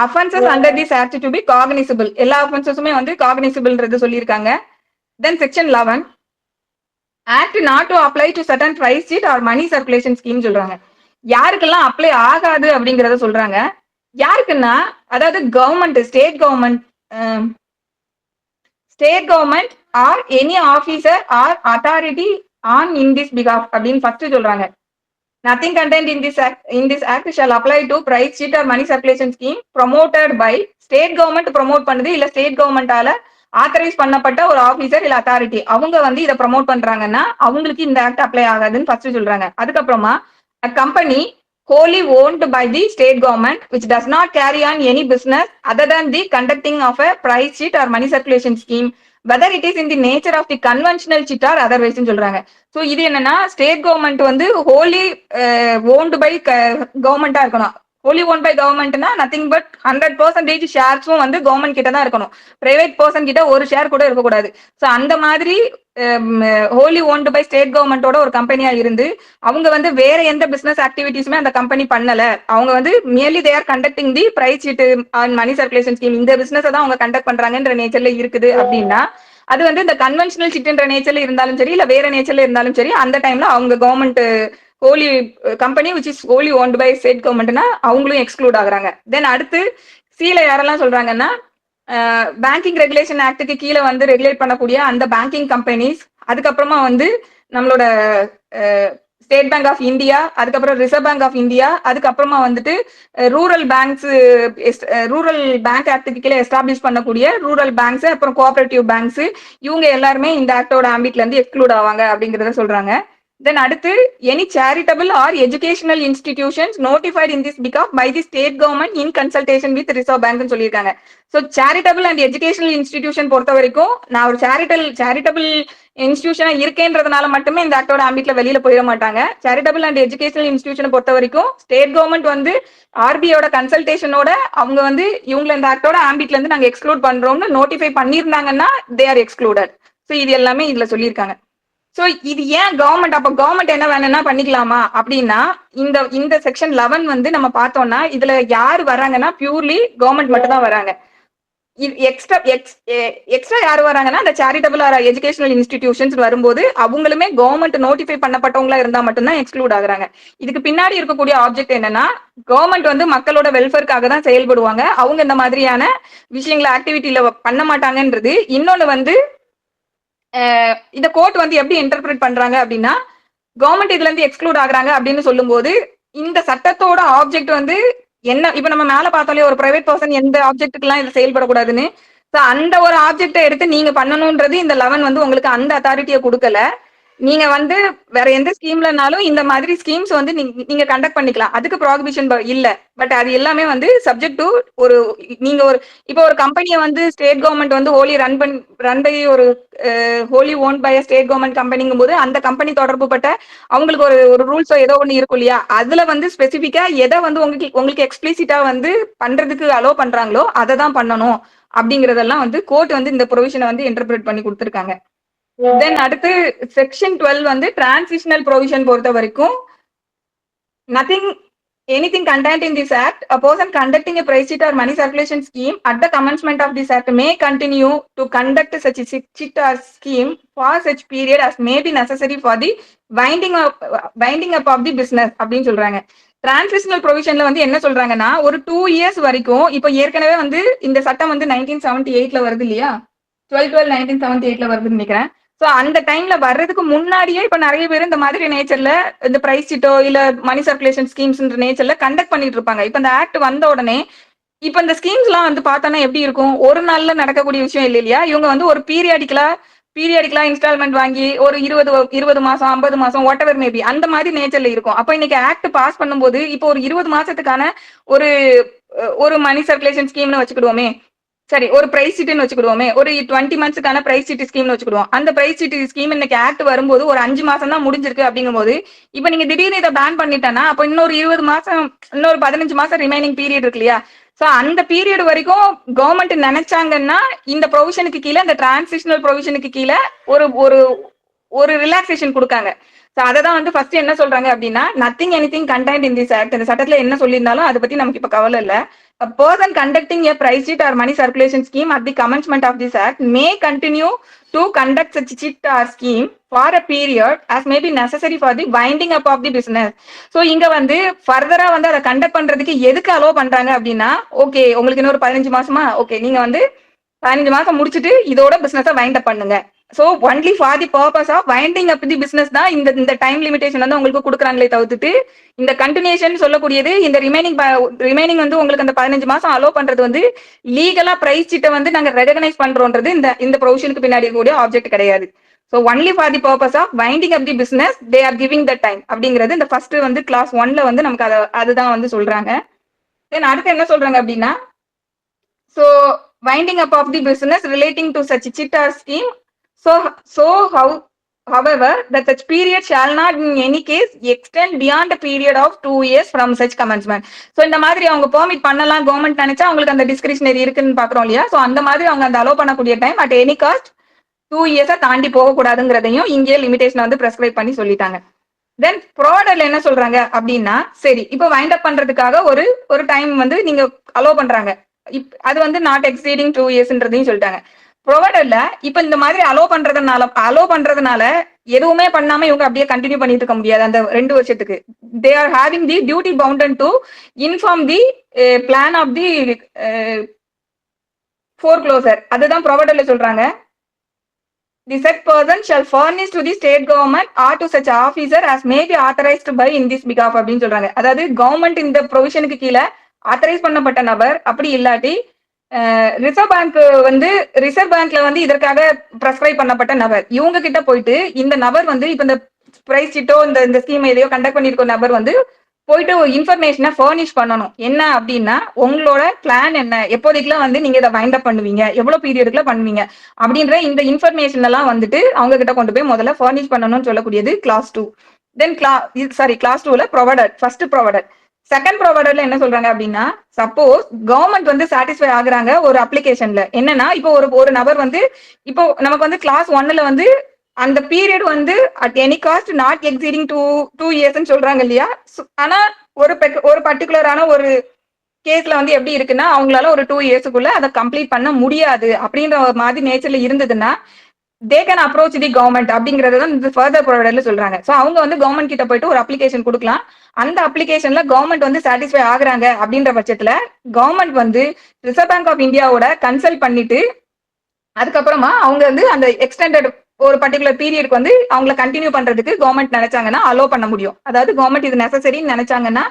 offences under this act to be cognizable, எல்லா அஃபென்சஸுமே வந்து காக்னிசபிள்ன்றது சொல்லியிருக்காங்க. Then section 11 act not to apply to certain prize chit or money circulation scheme சொல்றாங்க. யாருக்கெல்லாம் அப்ளை ஆகாது அப்படிங்கறத சொல்றாங்க. யாருக்குன்னா அதாவது government, state government or any officer or authority on in this பிகாஃப் அப்படின்னு ஃபர்ஸ்ட் சொல்றாங்க. Nothing contained in this act shall apply to prize chit or money circulation scheme promoted by state government promote பண்ணுது இல்ல state கவர்மெண்டால authorise பண்ணப்பட்ட ஒரு officer இல்ல authority அவங்க வந்து இதை ப்ரமோட் பண்றாங்கன்னா அவங்களுக்கு இந்த ஆக்ட் அப்ளை ஆகாதுன்னு ஃபர்ஸ்ட் சொல்றாங்க. அதுக்கப்புறமா a company wholly owned by the state government which does not carry on any business other than the conducting of a price sheet or money circulation scheme whether it is in the nature of the conventional chit or otherwise சொல்றாங்க. So இது என்னன்னா state government வந்து wholly owned by கவர்மெண்டா இருக்கணும். wholly owned by governmentனா nothing but 100% ஷேர்ஸும் வந்து government கிட்ட தான் இருக்கணும். பிரைவேட் பர்சன் கிட்ட ஒரு ஷேர் கூட இருக்கக்கூடாது. சோ அந்த மாதிரி ஹோலி ஓன்டு பை ஸ்டேட் கவர்மெண்டோட ஒரு கம்பெனியா இருந்து அவங்க வந்து வேற எந்த பிசினஸ் ஆக்டிவிட்டிஸுமே அந்த கம்பெனி பண்ணல. அவங்க வந்து merely they are conducting the prize chit and money circulation scheme இந்த பிசினஸ் தான் அவங்க கண்டக்ட் பண்றாங்கன்ற நேச்சர்ல இருக்குது அப்படின்னா அது வந்து இந்த கன்வென்ஷனல் சிட்ன்ற நேச்சர்ல இருந்தாலும் சரி இல்ல வேற நேச்சர்ல இருந்தாலும் சரி அந்த டைம்ல அவங்க government wholly company which is wholly owned by state கவர்மெண்ட்னா அவங்களும் எக்ஸ்க்ளூட் ஆகுறாங்க. தென் அடுத்து சீல யாரெல்லாம் சொல்றாங்கன்னா பேங்கிங் ரெகுலேஷன் ஆக்டுக்கு கீழே வந்து ரெகுலேட் பண்ணக்கூடிய அந்த பேங்கிங் கம்பெனிஸ், அதுக்கப்புறமா வந்து நம்மளோட ஸ்டேட் பேங்க் ஆஃப் இந்தியா, அதுக்கப்புறம் ரிசர்வ் பேங்க் ஆஃப் இந்தியா, அதுக்கப்புறமா வந்துட்டு ரூரல் பேங்க்ஸ், ரூரல் பேங்க் ஆக்டுக்கு கீழே எஸ்டாப்ளிஷ் பண்ணக்கூடிய ரூரல் பேங்க்ஸ், அப்புறம் கோஆபரேட்டிவ் பேங்க்ஸ் இவங்க எல்லாருமே இந்த ஆக்டோட ஆம்பிட்ல இருந்து எக்ஸ்க்ளூட் ஆவாங்க அப்படிங்கறத சொல்றாங்க. தென் அடுத்து any charitable or educational institutions notified in this பிகாஃப் by the state government in consultation with reserve பேங்க்னு சொல்லியிருக்காங்க. So charitable and educational institution பொறுத்த வரைக்கும் நான் ஒரு சேரிட்டபிள் இன்ஸ்டிடியூஷனா இருக்கேன்றதுனால மட்டுமே இந்த ஆக்டோட ஆம்பிட்ல வெளியில போயிட மாட்டாங்க. சேரிட்டபிள் அண்ட் எஜுகேஷனல் இன்ஸ்டிடியூஷனை பொறுத்த வரைக்கும் ஸ்டேட் கவர்மெண்ட் வந்து ஆர்பிஐயோட கன்சல்டேஷனோட அவங்க வந்து இவங்களை இந்த ஆக்டோட ஆம்பிட்ல இருந்து நாங்க எக்ஸ்க்ளூட் பண்றோம்னு நோட்டிஃபை பண்ணியிருந்தாங்கன்னா தே ஆர் எக்ஸ்க்ளூடட். ஸோ இது எல்லாமே இதுல சொல்லியிருக்காங்க. சோ இது ஏன் கவர்மெண்ட் அப்ப கவர்மெண்ட் என்ன வேணும்னா பண்ணிக்கலாமா அப்படின்னா இந்த செக்ஷன் 11 வந்து நம்ம பார்த்தோம்னா இதுல யாரு வராங்கன்னா பியூர்லி கவர்மெண்ட் மட்டும் தான் வராங்க. எக்ஸ்ட்ரா யாரு வராங்கன்னா அந்த சேரிட்டபிள் ஆர் எஜுகேஷனல் இன்ஸ்டிடியூஷன்ஸ் வரும்போது அவங்களுமே கவர்மெண்ட் நோட்டிஃபை பண்ணப்பட்டவங்களா இருந்தா மட்டும்தான் எக்ஸ்க்ளூட் ஆகுறாங்க. இதுக்கு பின்னாடி இருக்கக்கூடிய ஆப்ஜெக்ட் என்னன்னா கவர்மெண்ட் வந்து மக்களோட வெல்ஃபேருக்காக தான் செயல்படுவாங்க. அவங்க இந்த மாதிரியான விஷயங்களை ஆக்டிவிட்டியில பண்ண மாட்டாங்கன்றது. இன்னொன்னு வந்து இந்த கோர்ட் வந்து எப்படி இன்டர்பிரேட் பண்றாங்க அப்படின்னா கவர்மெண்ட் இதுல இருந்து எக்ஸ்க்ளூட் ஆகுறாங்க அப்படின்னு சொல்லும் போது இந்த சட்டத்தோட ஆப்ஜெக்ட் வந்து என்ன, இப்ப நம்ம மேல பார்த்தாலே ஒரு பிரைவேட் பர்சன் எந்த ஆப்ஜெக்ட்டுக்கு எல்லாம் இது செயல்படக்கூடாதுன்னு, அந்த ஒரு ஆப்ஜெக்டை எடுத்து நீங்க பண்ணணும்ன்றது இந்த 11 வந்து உங்களுக்கு அந்த அத்தாரிட்டியை கொடுக்கல. நீங்க வந்து வேற எந்த ஸ்கீம்லனாலும் இந்த மாதிரி ஸ்கீம்ஸ் வந்து நீங்க கண்டக்ட் பண்ணிக்கலாம், அதுக்கு ப்ராஹிபிஷன் இல்ல. பட் அது எல்லாமே வந்து சப்ஜெக்ட் டு ஒரு நீங்க ஒரு இப்போ ஒரு கம்பெனியை வந்து ஸ்டேட் கவர்மெண்ட் வந்து ஹோலி ரன் பை ஒரு wholly owned by state government கம்பெனிங்கும் போது அந்த கம்பெனி தொடர்பு பட்ட அவங்களுக்கு ஒரு ரூல்ஸோ ஏதோ ஒன்று இருக்கும் இல்லையா, அதுல வந்து ஸ்பெசிபிக்கா எதை வந்து உங்களுக்கு எக்ஸ்பிளிசிட்டா வந்து பண்றதுக்கு அலோ பண்றாங்களோ அதை தான் பண்ணணும் அப்படிங்கறதெல்லாம் வந்து கோர்ட் வந்து இந்த ப்ரொவிஷனை வந்து இன்டர்பிரேட் பண்ணி கொடுத்துருக்காங்க. தென் அடுத்து செக்ஷன் 12 வந்து டிரான்சிஷனல் ப்ரொவிஷன் பொறுத்த வரைக்கும் anything contained in this act, a person conducting a price sheet or money circulation scheme at the commencement of this act may continue to conduct such a sheet or scheme for such period as may be necessary for the winding up of the business அப்படின்னு சொல்றாங்க. Transitional ப்ரொவிஷன்ல வந்து என்ன சொல்றாங்கன்னா ஒரு 2 years வரைக்கும், இப்போ ஏற்கனவே வந்து இந்த சட்டம் வந்து 1978ல வருது இல்லையா, 12/12/1978ல வருதுன்னு நினைக்கிறேன். சோ அந்த டைம்ல வர்றதுக்கு முன்னாடியே இப்ப நிறைய பேர் இந்த மாதிரி நேச்சர்ல இந்த பிரைஸ் சீட்டோ இல்ல மணி சர்க்குலேஷன் ஸ்கீம்ஸ் நேச்சர்ல கண்டக்ட் பண்ணிட்டு இருப்பாங்க. இப்ப இந்த ஆக்ட் வந்த உடனே இப்ப இந்த ஸ்கீம்ஸ் எல்லாம் வந்து பார்த்தோன்னா எப்படி இருக்கும், ஒரு நாள்ல நடக்கக்கூடிய விஷயம் இல்லை இல்லையா. இவங்க வந்து ஒரு பீரியாடிக்கலா இன்ஸ்டால்மெண்ட் வாங்கி ஒரு 20 மாசம் 50 மாசம் வாட் எவர் மேபி அந்த மாதிரி நேச்சர்ல இருக்கும். அப்ப இன்னைக்கு ஆக்ட் பாஸ் பண்ணும்போது இப்போ ஒரு 20 மாசத்துக்கான ஒரு மணி சர்க்குலேஷன் ஸ்கீம்னு வச்சுக்கிடுவோமே, சரி ஒரு பிரைஸ் சீட்டுன்னு வச்சுக்கிடுவோமே, ஒரு 20 மந்த்ஸ்க்கான பிரைஸ் சீட்டு ஸ்கீம்னு வச்சுக்கிடுவோம். அந்த பிரைஸ் சீட்டு ஸ்கீம் இன்னைக்கு ஆக்ட் வரும்போது ஒரு 5 மாசம் தான் முடிஞ்சிருக்கு அப்படிங்கும்போது, இப்ப நீங்க திடீர்னு இதை பேன் பண்ணிட்டேன்னா, அப்ப இன்னொரு 20 மாசம், இன்னொரு 15 மாசம் ரிமைனிங் பீரியட் இருக்கு இல்லையா? சோ அந்த பீரியட் வரைக்கும் கவர்மெண்ட் நினைச்சாங்கன்னா இந்த ப்ரொவிஷனுக்கு கீழே, இந்த டிரான்சிஷனல் ப்ரொவிஷனுக்கு கீழே ஒரு ஒரு ஒரு ரிலாக்ஸேஷன் கொடுக்காங்க. சோ அததான் வந்து ஃபர்ஸ்ட் என்ன சொல்றாங்க அப்படின்னா, nothing anything contained in this act. இந்த சட்டத்துல என்ன சொல்லியிருந்தாலும் அதை பத்தி நமக்கு இப்ப கவலை இல்ல. A person conducting a price sheet or money circulation scheme at the commencement of this act may continue to conduct such sheet or scheme for a period as may be necessary for the winding up of the business. So இங்க வந்து ஃபர்தரா வந்து அதை conduct பண்றதுக்கு எதுக்கு allow பண்றாங்க அப்படின்னா, okay உங்களுக்கு இன்னொரு 15 மாசமா, ஓகே நீங்க வந்து 15 மாசம் முடிச்சுட்டு இதோட பிசினஸை வைண்ட் அப் பண்ணுங்க. So only for the purpose of winding up the business தான் இந்த டைம் லிமிடேஷன் வந்து உங்களுக்கு கொடுக்குறாங்களே தவிர்த்துட்டு, இந்த கண்டினியூஷன் சொல்லக்கூடியது இந்த ரிமைனிங் வந்து உங்களுக்கு அந்த 15 மாசம் அலோ பண்றது வந்து லீகலா பிரைஸ் சீட்டை வந்து நாங்க ரெகனைஸ் பண்றோன்றது இந்த ப்ரொவிஷனுக்கு பின்னாடி இருக்கக்கூடிய ஆப்ஜெக்ட் கிடையாது. So only for the purpose of winding up the business they are giving the time அப்படிங்கிறது இந்த ஃபர்ஸ்ட் வந்து கிளாஸ் 1ல வந்து நமக்கு அதுதான் வந்து சொல்றாங்க. தென் அடுத்து என்ன சொல்றாங்க அப்படின்னா, so winding up of the business relating to such chit or scheme, however that such period shall not in any case extend beyond a period of 2 years from such commencement. So இந்த மாதிரி அவங்க permit பண்ணலாம் government நினைச்சா அவங்களுக்கு அந்த discretionary இருக்குன்னு பாக்குறோம் இல்லையா? சோ அந்த மாதிரி அவங்க அந்த அலோ பண்ணக்கூடிய டைம் அட் எனி காஸ்ட் 2 இயர்ஸை தாண்டி போகக்கூடாதுங்கிறதையும் இங்கே லிமிடேஷன் வந்து பிரெஸ்கிரைப் பண்ணி சொல்லிட்டாங்க. தென் ப்ரொவைடர்ல என்ன சொல்றாங்க அப்படின்னா, சரி இப்போ வைண்ட் அப் பண்றதுக்காக ஒரு டைம் வந்து நீங்க அலோ பண்றாங்க, அது வந்து நாட் எக்ஸீடிங் 2 இயர்ஸ்ன்றதையும் சொல்லிட்டாங்க. ப்ரொவைடர்ல இப்ப இந்த மாதிரி அலோ பண்றதுனால எதுவுமே பண்ணாம இவங்க அப்படியே கண்டினியூ பண்ணிட்டு இருக்க முடியாது. அந்த 2 வருஷத்துக்கு they are having the duty bounden to inform the plan of the foreclosure. அதுதான் ப்ரொவைடர்ல சொல்றாங்க. The said person shall furnish to the state government or to such officer as may be authorized by in this behalf அப்படின்னு சொல்றாங்க. அதாவது government இந்த ப்ரொவிஷனுக்கு கீழே authorise பண்ணப்பட்ட நபர், அப்படி இல்லாட்டி ரிசர்வ் பேங்க்ல வந்து இதற்காக பிரெஸ்கிரைப் பண்ணப்பட்ட நபர், இவங்க கிட்ட போயிட்டு இந்த நபர் வந்து இப்ப இந்த பிரைஸ் சீட்டோ இந்த ஸ்கீம் எதையோ கண்டக்ட் பண்ணிருக்க நபர் வந்து போயிட்டு ஒரு இன்ஃபர்மேஷனை ஃபர்னிஷ் பண்ணணும். என்ன அப்படின்னா, உங்களோட பிளான் என்ன, எப்போதைக்குலாம் வந்து நீங்க இதை வைண்ட் அப் பண்ணுவீங்க, எவ்வளவு பீரியடுக்குள்ள பண்ணுவீங்க அப்படின்ற இந்த இன்ஃபர்மேஷன் எல்லாம் வந்துட்டு அவங்க கிட்ட கொண்டு போய் முதல்ல ஃபர்னிஷ் பண்ணணும்னு சொல்லக்கூடியது கிளாஸ் 2. தென் கிளாஸ் 2ல ப்ரொவைடர், ஃபர்ஸ்ட் ப்ரொவைடர். செகண்ட் ப்ரொவைடர்ல என்ன சொல்றாங்க அப்படின்னா, சப்போஸ் கவர்மெண்ட் வந்து சாட்டிஸ்ஃபை ஆகுறாங்க ஒரு அப்ளிகேஷன்ல, என்னன்னா இப்போ ஒரு நபர் வந்து இப்போ நமக்கு வந்து கிளாஸ் 1ல வந்து அந்த பீரியட் வந்து at any cost not exceeding 2 years சொல்றாங்க இல்லையா? ஆனா ஒரு பர்டிகுலரான ஒரு கேஸ்ல வந்து எப்படி இருக்குன்னா, அவங்களால ஒரு 2 இயர்ஸுக்குள்ள அதை கம்ப்ளீட் பண்ண முடியாது அப்படின்ற ஒரு மாதிரி நேச்சர்ல இருந்ததுன்னா, they can approach the government அப்படிங்கறத இந்த ஃபர்தர் ப்ரொவைடர்ல சொல்றாங்க. சோ அவங்க வந்து கவர்மெண்ட் கிட்ட போயிட்டு ஒரு அப்ளிகேஷன் கொடுக்கலாம். அந்த அப்ளிகேஷன்ல கவர்மெண்ட் வந்து சாட்டிஸ்ஃபை ஆகுறாங்க அப்படின்ற பட்சத்துல கவர்மெண்ட் வந்து ரிசர்வ் பேங்க் ஆஃப் இந்தியாவோட கன்சல்ட் பண்ணிட்டு அதுக்கப்புறமா அவங்க வந்து அந்த எக்ஸ்டெண்டட் ஒரு பர்டிகுலர் பீரியடுக்கு வந்து அவங்கள கண்டினியூ பண்றதுக்கு கவர்மெண்ட் நினைச்சாங்கன்னா அலோ பண்ண முடியும். அதாவது கவர்மெண்ட் இது நெசசரின்னு நினைச்சாங்கன்னா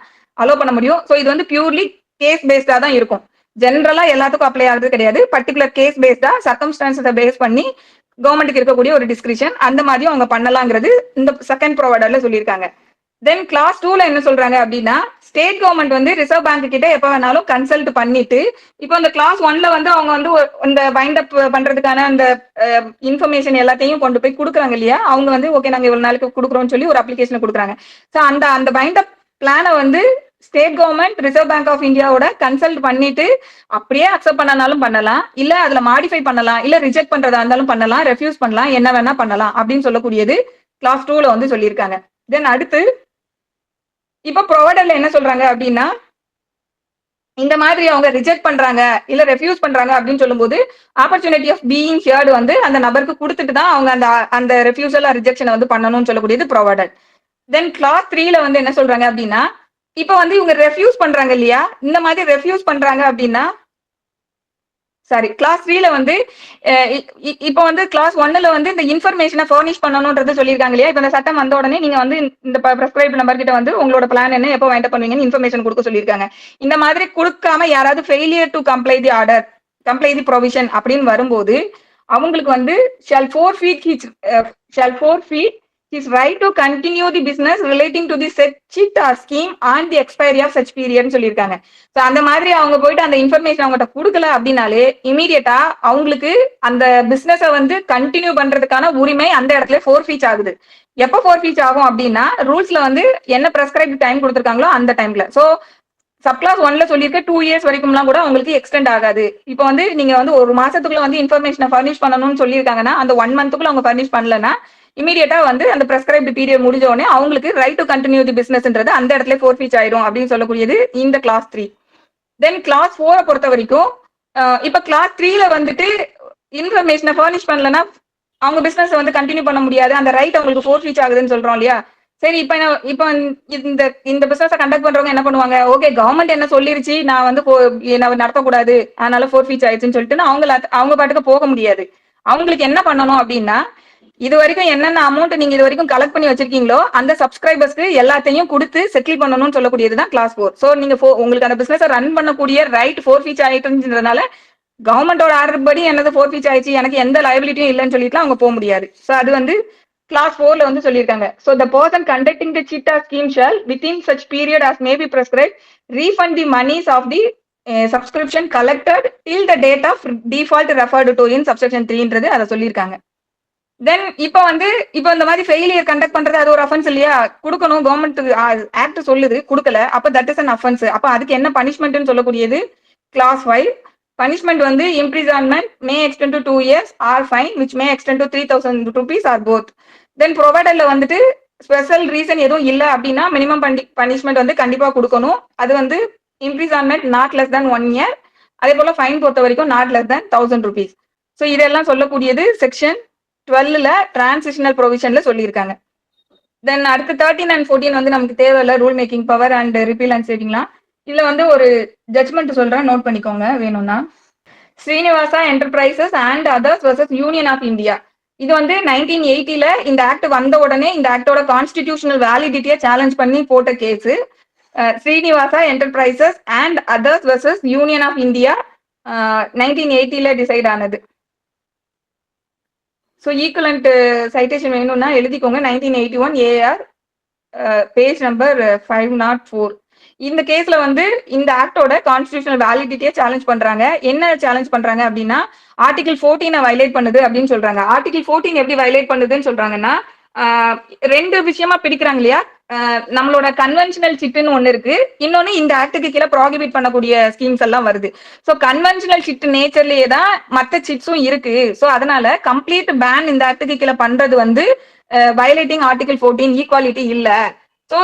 அலோ பண்ண முடியும். ஸோ இது வந்து பியூர்லி கேஸ் பேஸ்டா தான் இருக்கும். ஜென்ரலா எல்லாத்துக்கும் அப்ளை ஆகிறது கிடையாது. பர்டிகுலர் கேஸ் பேஸ்டா சர்க்கம்ஸ்டான்ஸை பேஸ் பண்ணி கவர்மெண்ட்டுக்கு இருக்கக்கூடிய ஒரு டிஸ்கிரிப்ஷன் அந்த மாதிரியும் அவங்க பண்ணலாங்கிறது இந்த செகண்ட் ப்ரொவைடர்ல சொல்லியிருக்காங்க. தென் கிளாஸ் 2ல என்ன சொல்றாங்க அப்படின்னா, ஸ்டேட் கவர்மெண்ட் வந்து ரிசர்வ் பேங்க் கிட்ட எப்ப வேணாலும் கன்சல்ட் பண்ணிட்டு, இப்போ இந்த கிளாஸ் 1ல வந்து அவங்க வந்து இந்த வைண்ட் அப் பண்றதுக்கான அந்த இன்ஃபர்மேஷன் எல்லாத்தையும் கொண்டு போய் கொடுக்குறாங்க இல்லையா? அவங்க வந்து ஓகே நாங்க இவ்வளவு நாளுக்கு கொடுக்குறோம்னு சொல்லி ஒரு அப்ளிகேஷன் கொடுக்குறாங்க. ஸோ அந்த வைண்ட் அப் பிளானை வந்து state government reserve bank of இந்தியாவோட கன்சல்ட் பண்ணிட்டு அப்படியே அக்செப்ட் பண்ணனாலும் பண்ணலாம், இல்ல அதுல மாடிஃபை பண்ணலாம், இல்ல ரிஜெக்ட் பண்றதா இருந்தாலும் பண்ணலாம், ரெஃப்யூஸ் பண்ணலாம், என்ன வேணா பண்ணலாம் அப்படின்னு சொல்லக்கூடியது கிளாஸ் 2ல வந்து சொல்லியிருக்காங்க. தென் அடுத்து இப்ப ப்ரொவைடர்ல என்ன சொல்றாங்க அப்படின்னா, இந்த மாதிரி அவங்க ரிஜெக்ட் பண்றாங்க இல்ல ரெஃப்யூஸ் பண்றாங்க அப்படின்னு சொல்லும்போது ஆப்பர்ச்சுனிட்டி ஆஃப் பீயிங் ஹியர்டு வந்து அந்த நபருக்கு கொடுத்துட்டு தான் அவங்க அந்த ரெஃப்யூசல் ரிஜெக்ஷனை வந்து பண்ணணும்னு சொல்லக்கூடியது ப்ரொவைடர். தென் கிளாஸ் 3ல வந்து என்ன சொல்றாங்க அப்படின்னா, இப்ப வந்து இவங்க ரெஃப்யூஸ் பண்றாங்க இல்லையா? இந்த மாதிரி ரெஃப்யூஸ் பண்றாங்க அப்படின்னா, சாரி கிளாஸ் 3ல வந்து இப்போ வந்து கிளாஸ் 1ல வந்து இந்த இன்ஃபர்மேஷனை ஃபர்னிஷ் பண்ணணும்ன்றது சொல்லியிருக்காங்க இல்லையா? இப்ப இந்த சட்டம் வந்த உடனே நீங்க வந்து இந்த பிரெஸ்கிரைப் நம்பர் கிட்ட வந்து உங்களோட பிளான் என்ன, எப்போ வைண்ட் அப் பண்ணுவீங்கன்னு இன்ஃபர்மேஷன் கொடுக்க சொல்லியிருக்காங்க. இந்த மாதிரி கொடுக்காம யாராவது failure to comply the order, comply the provision அப்படின்னு வரும்போது அவங்களுக்கு வந்து shawl forfeit his right to continue the business relating to the said cheat or scheme on the expiry of such period சொல்லியிருக்காங்க. சோ அந்த மாதிரி அவங்க போயிட்டு அந்த இன்ஃபர்மேஷன் அவங்ககிட்ட கொடுக்கல அப்படின்னாலே இமீடியட்டா அவங்களுக்கு அந்த பிசினஸ வந்து கண்டினியூ பண்றதுக்கான உரிமை அந்த இடத்துல ஃபோர்ஃபீச் ஆகுது. எப்ப ஃபோர்ஃபீச் ஆகும் அப்படின்னா ரூல்ஸ்ல வந்து என்ன பிரெஸ்கிரைப் டைம் கொடுத்திருக்காங்களோ அந்த டைம்ல. சோ சப்கிளாஸ் 1ல சொல்லியிருக்க 2 இயர்ஸ் வரைக்கும்லாம் கூட உங்களுக்கு எக்ஸ்டெண்ட் ஆகாது. இப்போ வந்து நீங்க வந்து ஒரு மாசத்துக்குள்ள வந்து இன்ஃபர்மேஷனை ஃபர்னிஷ் பண்ணணும்னு சொல்லியிருக்காங்கன்னா அந்த 1 மந்த்துக்குள்ள அவங்க ஃபர்னிஷ் பண்ணலன்னா இமீடியட்டா வந்து அந்த பிரெஸ்கிரைப்டு பீரியட் முடிஞ்ச உடனே அவங்களுக்கு ரைட் டு கண்டினியூ தி பிசினஸ்ன்றது அந்த இடத்துல ஃபோர்ஃபீச் ஆயிடும் அப்படின்னு சொல்லக்கூடியது இந்த கிளாஸ் 3. தென் கிளாஸ் 4 பொறுத்த வரைக்கும் இப்ப கிளாஸ் 3ல வந்துட்டு இன்ஃபர்மேஷனை ஃபர்னிஷ் பண்ணலன்னா அவங்க பிசினஸ் வந்து கண்டினியூ பண்ண முடியாது, அந்த ரைட் அவங்களுக்கு ஃபோர்ஃபீச் ஆகுதுன்னு சொல்றோம் இல்லையா. சரி, இப்ப இந்த பிசினஸ் கண்டக்ட் பண்றவங்க என்ன பண்ணுவாங்க, ஓகே கவர்மெண்ட் என்ன சொல்லிருச்சு, நான் வந்து நடத்தக்கூடாது அதனால ஃபோர்ஃபீச் ஆயிடுச்சுன்னு சொல்லிட்டு அவங்க பாட்டுக்கு போக முடியாது. அவங்களுக்கு என்ன பண்ணணும் அப்படின்னா இது வரைக்கும் என்னென்ன அமௌண்ட் நீங்க இது வரைக்கும் கலெக்ட் பண்ணி வச்சிருக்கீங்களோ அந்த சப்ஸ்கிரைபர்ஸ்க்கு எல்லாத்தையும் கொடுத்து செட்டில் பண்ணணும்னு சொல்லக்கூடியதுதான் கிளாஸ் 4. சோ நீங்க உங்களுக்கு அந்த பிசினஸ் ரன் பண்ணக்கூடிய ரைட் ஃபோர்ஃபீச் ஆயிட்டுன்றதுனால கவர்மெண்டோட ஆர்டர் படி என்னது ஃபோர்ஃபீச் ஆயிடுச்சு, எனக்கு எந்த லைபிலிட்டியும் இல்லைன்னு சொல்லிட்டு அவங்க போக முடியாது. சோ அது வந்து கிளாஸ் 4ல வந்து சொல்லியிருக்காங்க. So the person conducting the cheat or scheme shall within such period as may be prescribed refund the monies of the subscription collected till the date of default referred to in subsection 3ன்றது அதை சொல்லியிருக்காங்க. தென் இப்போ இந்த மாதிரி failure conduct பண்றது அது ஒரு offence இல்லையா, கொடுக்கணும், கவர்மெண்ட் ஆக்ட் சொல்லுது கொடுக்கல, அப்ப தட் இஸ் அன் அஃபென்ஸ். அப்ப அதுக்கு என்ன பனிஷ்மெண்ட்னு சொல்லக்கூடியது கிளாஸ் 5. பனிஷ்மெண்ட் வந்து imprisonment may extend to 2 years or fine which may extend to 3,000 rupees or both. தென் ப்ரொவைடர்ல வந்துட்டு ஸ்பெஷல் ரீசன் எதுவும் இல்லை அப்படின்னா மினிமம் பனிஷ்மெண்ட் வந்து கண்டிப்பா கொடுக்கணும். அது வந்து imprisonment not less than 1 year. அதே போல ஃபைன் பொறுத்த வரைக்கும் not less than 1,000 rupees. So இதெல்லாம் சொல்லக்கூடியது செக்ஷன் 12ல டிரான்சிஷனல் ப்ரொவிஷன்ல சொல்லியிருக்காங்க. தென் அடுத்து 13 and 14 வந்து நமக்கு தேவையில்ல, rule making power and repeal and சேவிங்லாம். இதுல வந்து ஒரு ஜட்மெண்ட் சொல்றேன், நோட் பண்ணிக்கோங்க வேணும்னா. Srinivasa Enterprises and others versus Union of India. இது வந்து 1980ல இந்த ஆக்ட் வந்த உடனே இந்த ஆக்டோட கான்ஸ்டிடியூஷனல் வேலிடிட்டியை சேலஞ்ச் பண்ணி போட்ட case. Srinivasa Enterprises and others versus Union of India 1980ல டிசைட் ஆனது. ஸோ ஈக்குவலண்ட் சைட்டேஷன் வேணும்னா எழுதிக்கோங்க, 1981 AR பேஜ் நம்பர் 504. இந்த கேஸ்ல வந்து இந்த ஆக்டோட கான்ஸ்டிடியூஷனல் வேலிடிட்டியை சேலஞ்ச் பண்றாங்க. என்ன சேலஞ்ச் பண்றாங்க அப்படின்னா ஆர்டிகல் 14 வயலேட் பண்ணுது அப்படின்னு சொல்றாங்க. ஆர்டிகல் 14 எப்படி வயலேட் பண்ணுதுன்னு சொல்றாங்கன்னா ரெண்டு விஷயமா பிடிக்கிறாங்க இல்லையா. நம்மளோட கன்வென்ஷனல் சிட்டுன்னு ஒண்ணு இருக்கு, இன்னொன்னு இந்த ஆக்டுக்கு கீழே ப்ராகிபிட் பண்ணக்கூடிய ஸ்கீம்ஸ் எல்லாம் வருது. ஸோ கன்வென்ஷனல் சிட் நேச்சர்லயே தான் மற்ற சிட்ஸும் இருக்கு. ஸோ அதனால கம்ப்ளீட் பேன் இந்த ஆக்டுக்கு கீழே பண்றது வந்து வயலேட்டிங் ஆர்டிகல் 14 ஈக்குவாலிட்டி இல்ல. ஸோ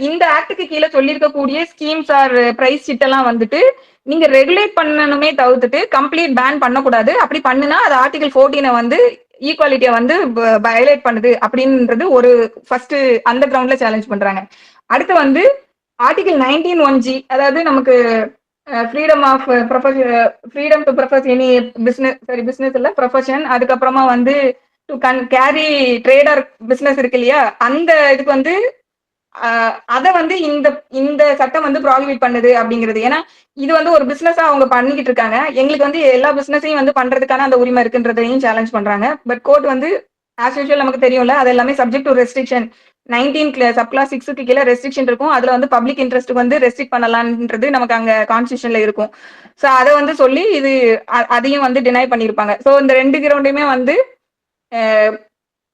இந்த ஆக்டுக்கு கீழே சொல்லியிருக்கக்கூடிய ஸ்கீம்ஸ் ஆர் பிரைஸ் சிட் எல்லாம் வந்துட்டு நீங்க ரெகுலேட் பண்ணணுமே தவிர்த்துட்டு கம்ப்ளீட் பேன் பண்ணக்கூடாது. அப்படி பண்ணுனா அது ஆர்டிகல் 14 வந்து ஈக்குவாலிட்டியை வந்து வயலேட் பண்ணுது அப்படின்றது ஒரு ஃபர்ஸ்ட் அந்த கிரவுண்ட்ல சேலஞ்ச் பண்றாங்க. அடுத்து வந்து ஆர்டிகல் 19(1)G, அதாவது நமக்கு freedom of freedom to profess any business இல்ல ப்ரொஃபஷன், அதுக்கப்புறமா வந்து டு கேரி ட்ரேடர் பிசினஸ் இருக்கு இல்லையா, அந்த இதுக்கு வந்து அதை வந்து இந்த சட்டம் வந்து ப்ராகிபிட் பண்ணுது அப்படிங்கிறது. ஏன்னா இது வந்து ஒரு பிசினஸா அவங்க பண்ணிக்கிட்டு இருக்காங்க, எங்களுக்கு வந்து எல்லா பிசினஸையும் வந்து பண்றதுக்கான அந்த உரிமை இருக்குன்றதையும் சேலஞ்ச் பண்றாங்க. பட் கோர்ட் வந்து ஆஸ் யூஷுவல் நமக்கு தெரியும்ல, அது எல்லாமே சப்ஜெக்ட் டு ரெஸ்ட்ரிக்ஷன். 19 சப்கிளாஸ் 6க்கு கீழே ரெஸ்ட்ரிக்ஷன் இருக்கும், அதுல வந்து பப்ளிக் இன்ட்ரெஸ்ட் வந்து ரெஸ்ட்ரிக்ட் பண்ணலாம்ன்றது நமக்கு அங்க கான்ஸ்டியூஷன்ல இருக்கும். ஸோ அதை வந்து சொல்லி இது அதையும் வந்து டினை பண்ணியிருப்பாங்க. ஸோ இந்த ரெண்டு கிரவுண்டையுமே வந்து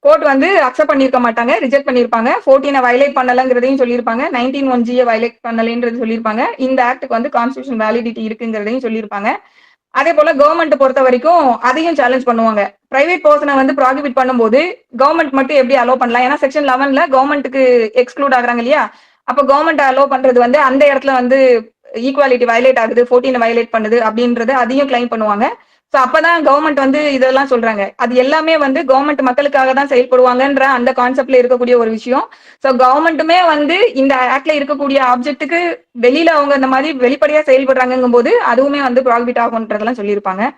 கோர்ட் வந்து அக்செப்ட் பண்ணிருக்க மாட்டாங்க, ரிஜெக்ட் பண்ணிருப்பாங்க. 14 வயலேட் பண்ணலங்கிறதையும் சொல்லியிருப்பாங்க, 19(1)G வயலேட் பண்ணலன்றது சொல்லியிருப்பாங்க, இந்த ஆக்டுக்கு வந்து கான்ஸ்டியூஷன் வேலிடிட்டி இருக்குங்கிறதையும் சொல்லியிருப்பாங்க. அதே போல கவர்மெண்ட் பொறுத்த வரைக்கும் அதையும் சேலஞ்ச் பண்ணுவாங்க. பிரைவேட் பர்சனை வந்து ப்ராகிபிட் பண்ணும்போது கவர்மெண்ட் மட்டும் எப்படி அலோவ் பண்ணலாம், ஏன்னா செக்ஷன் 11ல கவர்மெண்ட்டுக்கு எக்ஸ்க்ளூட் ஆகுறாங்க இல்லையா. அப்ப கவர்மெண்ட் அலோவ் பண்றது வந்து அந்த இடத்துல வந்து ஈக்குவாலிட்டி வயலேட் ஆகுது, 14 வயலேட் பண்ணுது அப்படின்றது அதையும் கிளைம் பண்ணுவாங்க. ஸோ அப்பதான் கவர்மெண்ட் வந்து இதெல்லாம் சொல்றாங்க. அது எல்லாமே வந்து கவர்மெண்ட் மக்களுக்காக தான் செயல்படுவாங்கன்ற அந்த கான்செப்ட்ல இருக்கக்கூடிய ஒரு விஷயம். ஸோ கவர்மெண்ட்டுமே வந்து இந்த ஆக்ட்ல இருக்கக்கூடிய ஆப்ஜெக்ட்டுக்கு வெளியில அவங்க இந்த மாதிரி வெளிப்படையா செயல்படுறாங்கும் போது அதுவுமே வந்து ப்ராகிபிட் ஆகும்ன்றதெல்லாம் சொல்லியிருப்பாங்க.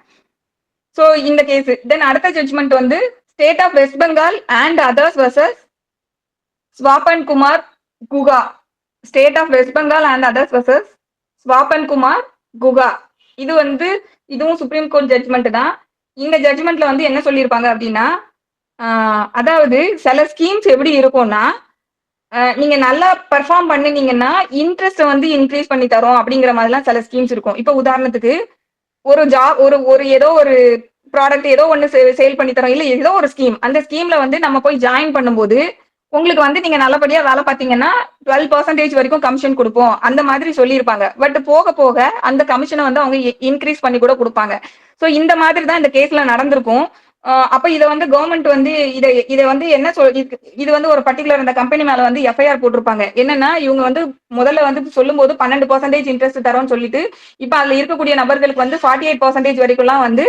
ஸோ இந்த கேஸ். தென் அடுத்த ஜட்ஜ்மெண்ட் வந்து state of West Bengal and others versus Swapan Kumar Guha. State of West Bengal and others versus Swapan Kumar Guha. இது வந்து இதுவும் சுப்ரீம் கோர்ட் ஜட்ஜ்மெண்ட் தான். இந்த ஜட்ஜ்மெண்ட்ல வந்து என்ன சொல்லியிருப்பாங்க அப்படின்னா அதாவது சில ஸ்கீம்ஸ் எப்படி இருக்கும்னா, நீங்க நல்லா பெர்ஃபார்ம் பண்ணுனீங்கன்னா, இன்ட்ரெஸ்ட்ட வந்து இன்கிரீஸ் பண்ணி தரோம் அப்படிங்கிற மாதிரிலாம் சில ஸ்கீம்ஸ் இருக்கும். இப்ப உதாரணத்துக்கு ஒரு ஜாப் ஒரு ஒரு ஏதோ ஒரு ப்ராடக்ட் ஏதோ ஒண்ணு சேல் பண்ணி தரோம். இல்ல ஏதோ ஒரு ஸ்கீம். அந்த ஸ்கீம்ல வந்து நம்ம போய் ஜாயின் பண்ணும்போது, உங்களுக்கு வந்து நீங்க நல்லபடியா வேலை பார்த்தீங்கன்னா, 12% வரைக்கும் கமிஷன் குடுப்போம். அந்த மாதிரி சொல்லியிருப்பாங்க. பட் போக போக அந்த கமிஷன வந்து அவங்க இன்கிரீஸ் பண்ணி கூட குடுப்பாங்க. சோ இந்த மாதிரி தான் இந்த கேஸ்ல நடந்திருக்கும். அப்ப இத வந்து கவர்ன்மெண்ட் வந்து இத இத வந்து என்ன இது வந்து ஒரு பர்ட்டிகுலர் இந்த கம்பெனி மேல வந்து எஃப்ஐஆர் போட்டிருப்பாங்க. என்னன்னா, இவங்க வந்து முதல்ல வந்து சொல்லும்போது 12% இன்ட்ரெஸ்ட் தரோம்னு சொல்லிட்டு, இப்ப அதுல இருக்கக்கூடிய நபர்களுக்கு வந்து 48% வரைக்கும்லாம் வந்து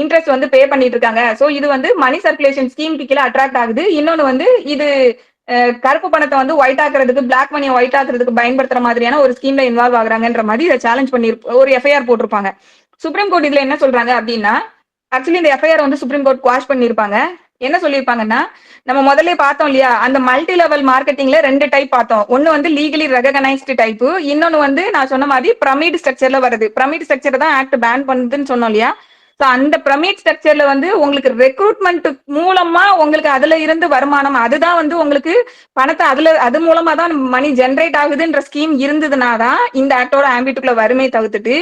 இன்ட்ரெஸ்ட் வந்து பே பண்ணிட்டு இருக்காங்க. சோ இது வந்து மணி சர்க்குலேஷன் ஸ்கீமுக்கு கீழ அட்ராக்ட் ஆகுது. இன்னொன்னு வந்து இது கருப்பு பணத்தை வந்து ஒயிட் ஆக்குறதுக்கு, பிளாக் மணியை ஒயிட் ஆக்குறதுக்கு பயன்படுத்துற மாதிரியான ஒரு ஸ்கீம்ல இன்வால்வ் ஆகுறாங்கன்ற மாதிரி இதை சேலஞ்ச் பண்ணி ஒரு எஃப்ஐஆர் போட்டிருப்பாங்க. சுப்ரீம் கோர்ட் இதுல என்ன சொல்றாங்க அப்படின்னா, ஆக்சுவலி இந்த எஃப்ஐஆர் வந்து சுப்ரீம் கோர்ட் குவாஷ் பண்ணிருப்பாங்க. என்ன சொல்லியிருப்பாங்கன்னா, நம்ம முதல்ல பார்த்தோம் இல்லையா, அந்த மல்டி லெவல் மார்க்கெட்டிங்ல 2 டைப் பார்த்தோம். ஒன்னு வந்து லீகலி ரெகனைஸ்டு டைப், இன்னொன்னு வந்து நான் சொன்ன மாதிரி பிரமிட் ஸ்ட்ரக்சர்ல வருது. பிரமிட் ஸ்ட்ரக்சர் தான் ஆக்ட் பேன் பண்ணுதுன்னு சொன்னோம் இல்லையா. சோ அந்த பிரமிட் ஸ்ட்ரக்சர்ல வந்து உங்களுக்கு ரெக்ரூட்மெண்ட் மூலமா உங்களுக்கு அதுல இருந்து வருமானம், அதுதான் வந்து உங்களுக்கு பணத்தை அது மூலமா தான் மணி ஜென்ரேட் ஆகுதுன்ற ஸ்கீம் இருந்ததுனாதான் இந்த ஆக்டோட ஆம்பிட்டுக்குள்ள வருமே தவிர்த்துட்டு,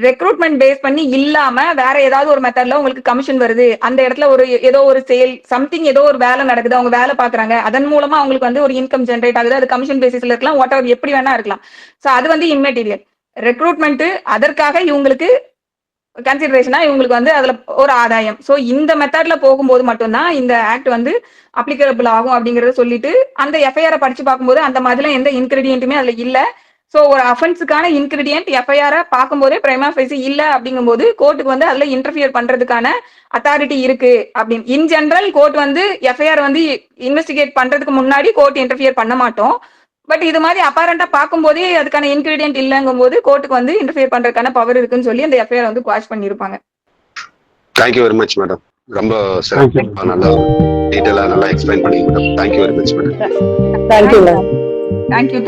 ரெக்ரூட்மெண்ட் பேஸ் பண்ணி இல்லாம வேற ஏதாவது ஒரு மெத்தட்ல உங்களுக்கு கமிஷன் வருது, அந்த இடத்துல ஒரு ஏதோ ஒரு சேல் சம்திங் ஏதோ ஒரு வேலை நடக்குது, அவங்க வேலை பாக்குறாங்க, அதன் மூலமா அவங்களுக்கு வந்து ஒரு இன்கம் ஜென்ரேட் ஆகுது, அது கமிஷன் பேசிஸ்ல இருக்கலாம், வாட் எவர் எப்படி வேணா இருக்கலாம். சோ அது வந்து இம்மெட்டீரியல். ரெக்ரூட்மெண்ட் அதற்காக இவங்களுக்கு கன்சிடரேஷனா இவங்களுக்கு வந்து அதுல ஒரு ஆதாயம். சோ இந்த மெத்தட்ல போகும்போது மட்டும்தான் இந்த ஆக்ட் வந்து அப்ளிகபிள் ஆகும் அப்படிங்கறத சொல்லிட்டு, அந்த எஃப்ஐஆர் படிச்சு பார்க்கும்போது அந்த மாதிரிலாம் எந்த இன்கிரிடியன்ட்டுமே அதுல இல்ல. சோ ஒரு அஃபென்ஸுக்கான இன்கிரிடியன்ட் எஃப்ஐஆர் பார்க்கும்போதே பிரைமா ஃபேசி இல்ல அப்படிங்கும்போது கோர்ட்டுக்கு வந்து அதுல இன்டர்ஃபியர் பண்றதுக்கான அத்தாரிட்டி இருக்கு அப்படின்னு. இன் ஜெனரல் கோர்ட் வந்து எஃப்ஐஆர் வந்து இன்வெஸ்டிகேட் பண்றதுக்கு முன்னாடி கோர்ட் இன்டர்ஃபியர் பண்ண மாட்டோம். பட் இது மாதிரி அப்பேரண்டா பார்க்கும்போதே அதுக்கான இன்கிரீடியன்ட் இல்லங்கும் போது கோர்ட்டுக்கு வந்து இன்டர்ஃபியர் பண்றதுக்கான பவர் இருக்குன்னு சொல்லி அந்த எஃப்ஐஆர் வந்து குவாஷ் பண்ணிருப்பாங்க. Thank you very much madam. ரொம்ப சிறப்பா நல்லா டீட்டெயிலா நல்லா எக்ஸ்பிளைன் பண்ணீங்க madam. Thank you very much madam. Thank you.